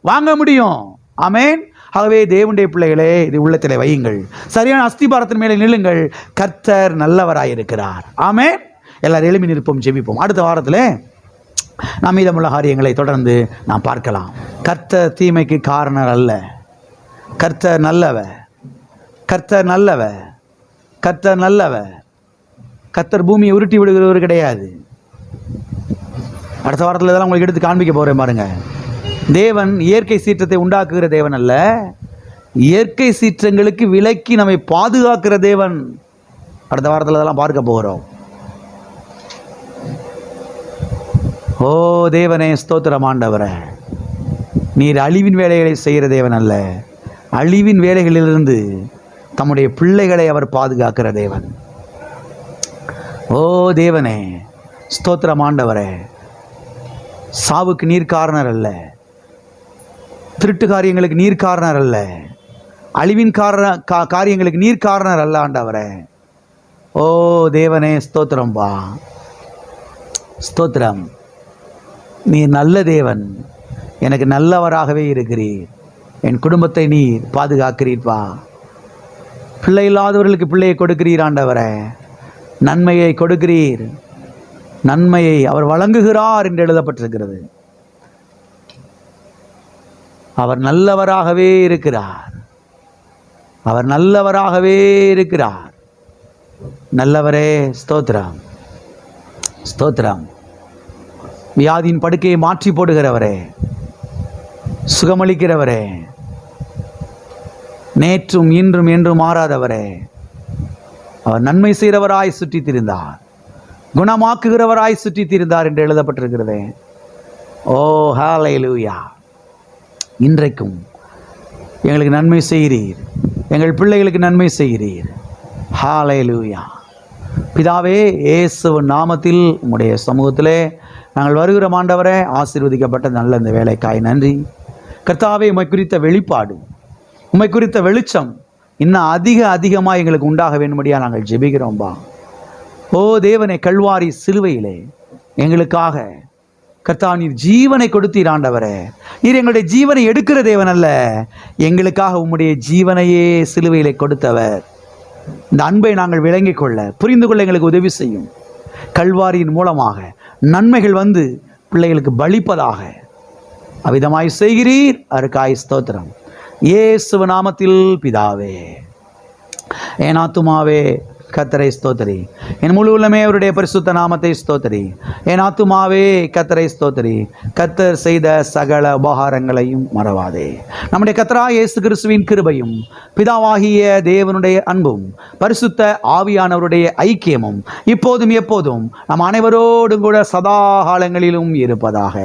வாங்க முடியும். ஆமென். ஆகவே தேவனுடைய பிள்ளைகளே, இது உள்ளத்தில் வையுங்கள், சரியான அஸ்திபாரத்தின் மேலே நில்லுங்கள். கர்த்தர் நல்லவராயிருக்கிறார். ஆமென். எல்லாரும் எழுப்பி நிற்போம், ஜெபிப்போம். அடுத்த வாரத்தில் நாம் மீதமுள்ள காரியங்களை தொடர்ந்து நாம் பார்க்கலாம். கர்த்தர் தீமைக்கு காரணர் அல்ல, கர்த்தர் நல்லவர், கர்த்தர் நல்லவர், கர்த்தர் நல்லவர். கர்த்தர் பூமியை உருட்டி விடுகிறவர் கிடையாது. அடுத்த வாரத்தில் இதெல்லாம் உங்களுக்கு எடுத்து காண்பிக்க போகிறேன் பாருங்க. தேவன் இயற்கை சீற்றத்தை உண்டாக்குகிற தேவன் அல்ல, இயற்கை சீற்றங்களுக்கு விலக்கி நம்மை பாதுகாக்கிற தேவன். அடுத்த வாரத்தில் இதெல்லாம் பார்க்க போகிறோம். ஓ தேவனே, ஸ்தோத்திரம் ஆண்டவரே. நீர் அழிவின் வேலைகளை செய்கிற தேவன் அல்ல, அழிவின் வேலைகளிலிருந்து தம்முடைய பிள்ளைகளை அவர் பாதுகாக்கிற தேவன். ஓ தேவனே, ஸ்தோத்திரம் ஆண்டவரே. சாவுக்கு நீர் காரணர் அல்ல, திருட்டு காரியங்களுக்கு நீர் காரணர் அல்ல, அழிவின் காரியங்களுக்கு நீர் காரணர் அல்ல ஆண்டவரே. ஓ தேவனே, ஸ்தோத்திரம் பா, ஸ்தோத்திரம். நீர் நல்ல தேவன், எனக்கு நல்லவராகவே இருக்கிறீர். என் குடும்பத்தை நீர் பாதுகாக்கிறீர்ப்பா. பிள்ளை இல்லாதவர்களுக்கு பிள்ளையை கொடுக்கிறீர் ஆண்டவரே, நன்மையை கொடுக்கிறீர், நன்மையை அவர் வழங்குகிறார் என்று எழுதப்பட்டிருக்கிறது. அவர் நல்லவராகவே இருக்கிறார், அவர் நல்லவராகவே இருக்கிறார். நல்லவரே, ஸ்தோத்திரம், ஸ்தோத்திரம். வியாதியின் படுக்கையை மாற்றி போடுகிறவரே, சுகமளிக்கிறவரே, நேற்றும் இன்றும் என்றும் மாறாதவரே, அவர் நன்மை செய்கிறவராய் சுற்றி திரிந்தார், குணமாக்குகிறவராய் சுற்றி திரிந்தார் என்று எழுதப்பட்டிருக்கிறதே. ஓ ஹல்லேலூயா. இன்றைக்கும் எங்களுக்கு நன்மை செய்கிறீர், எங்கள் பிள்ளைகளுக்கு நன்மை செய்கிறீர். ஹல்லேலூயா. பிதாவே, இயேசுவின் நாமத்தில் உம்முடைய சமூகத்திலே நாங்கள் வருகிற ஆண்டவரே, ஆசீர்வதிக்கப்பட்ட நல்ல இந்த வேலைக்காய் நன்றி. கர்த்தாவே, உம்மை குறித்த வெளிப்பாடு, உம்மை குறித்த வெளிச்சம் இன்னும் அதிகமாக எங்களுக்கு உண்டாக வேண்டும்படியாக நாங்கள் ஜெபிக்கிறோம்பா. ஓ தேவனே, கல்வாரி சிலுவையிலே எங்களுக்காக கர்த்தாவே நீர் ஜீவனை கொடுத்தீர் ஆண்டவரே. நீர் எங்களுடைய ஜீவனை எடுக்கிற தேவன் அல்ல, எங்களுக்காக உம்முடைய ஜீவனையே சிலுவையிலே கொடுத்தவர். இந்த அன்பை நாங்கள் விளங்கிக் கொள்ள, புரிந்து கொள்ள எங்களுக்கு உதவி செய்யும். கல்வாரியின் மூலமாக நன்மைகள் வந்து பிள்ளைகளுக்கு பலிப்பதாக அவ்விதமாய் செய்கிறீர். அதற்காய் ஸ்தோத்திரம். இயேசு நாமத்தில் பிதாவே. என் ஆத்துமாவே கர்த்தரை ஸ்தோத்திரி, என் முழு உள்ளமே அவருடைய பரிசுத்த நாமத்தை ஸ்தோத்திரி. என் ஆத்துமாவே கர்த்தரை ஸ்தோத்திரி, கர்த்தர் செய்த சகல உபகாரங்களையும் மறவாதே. நம்முடைய கர்த்தராகிய இயேசு கிறிஸ்துவின் கிருபையும் பிதாவாகிய தேவனுடைய அன்பும் பரிசுத்த ஆவியானவருடைய ஐக்கியமும் இப்போதும் எப்போதும் நம் அனைவரோடும் கூட சதா காலங்களிலும் இருப்பதாக.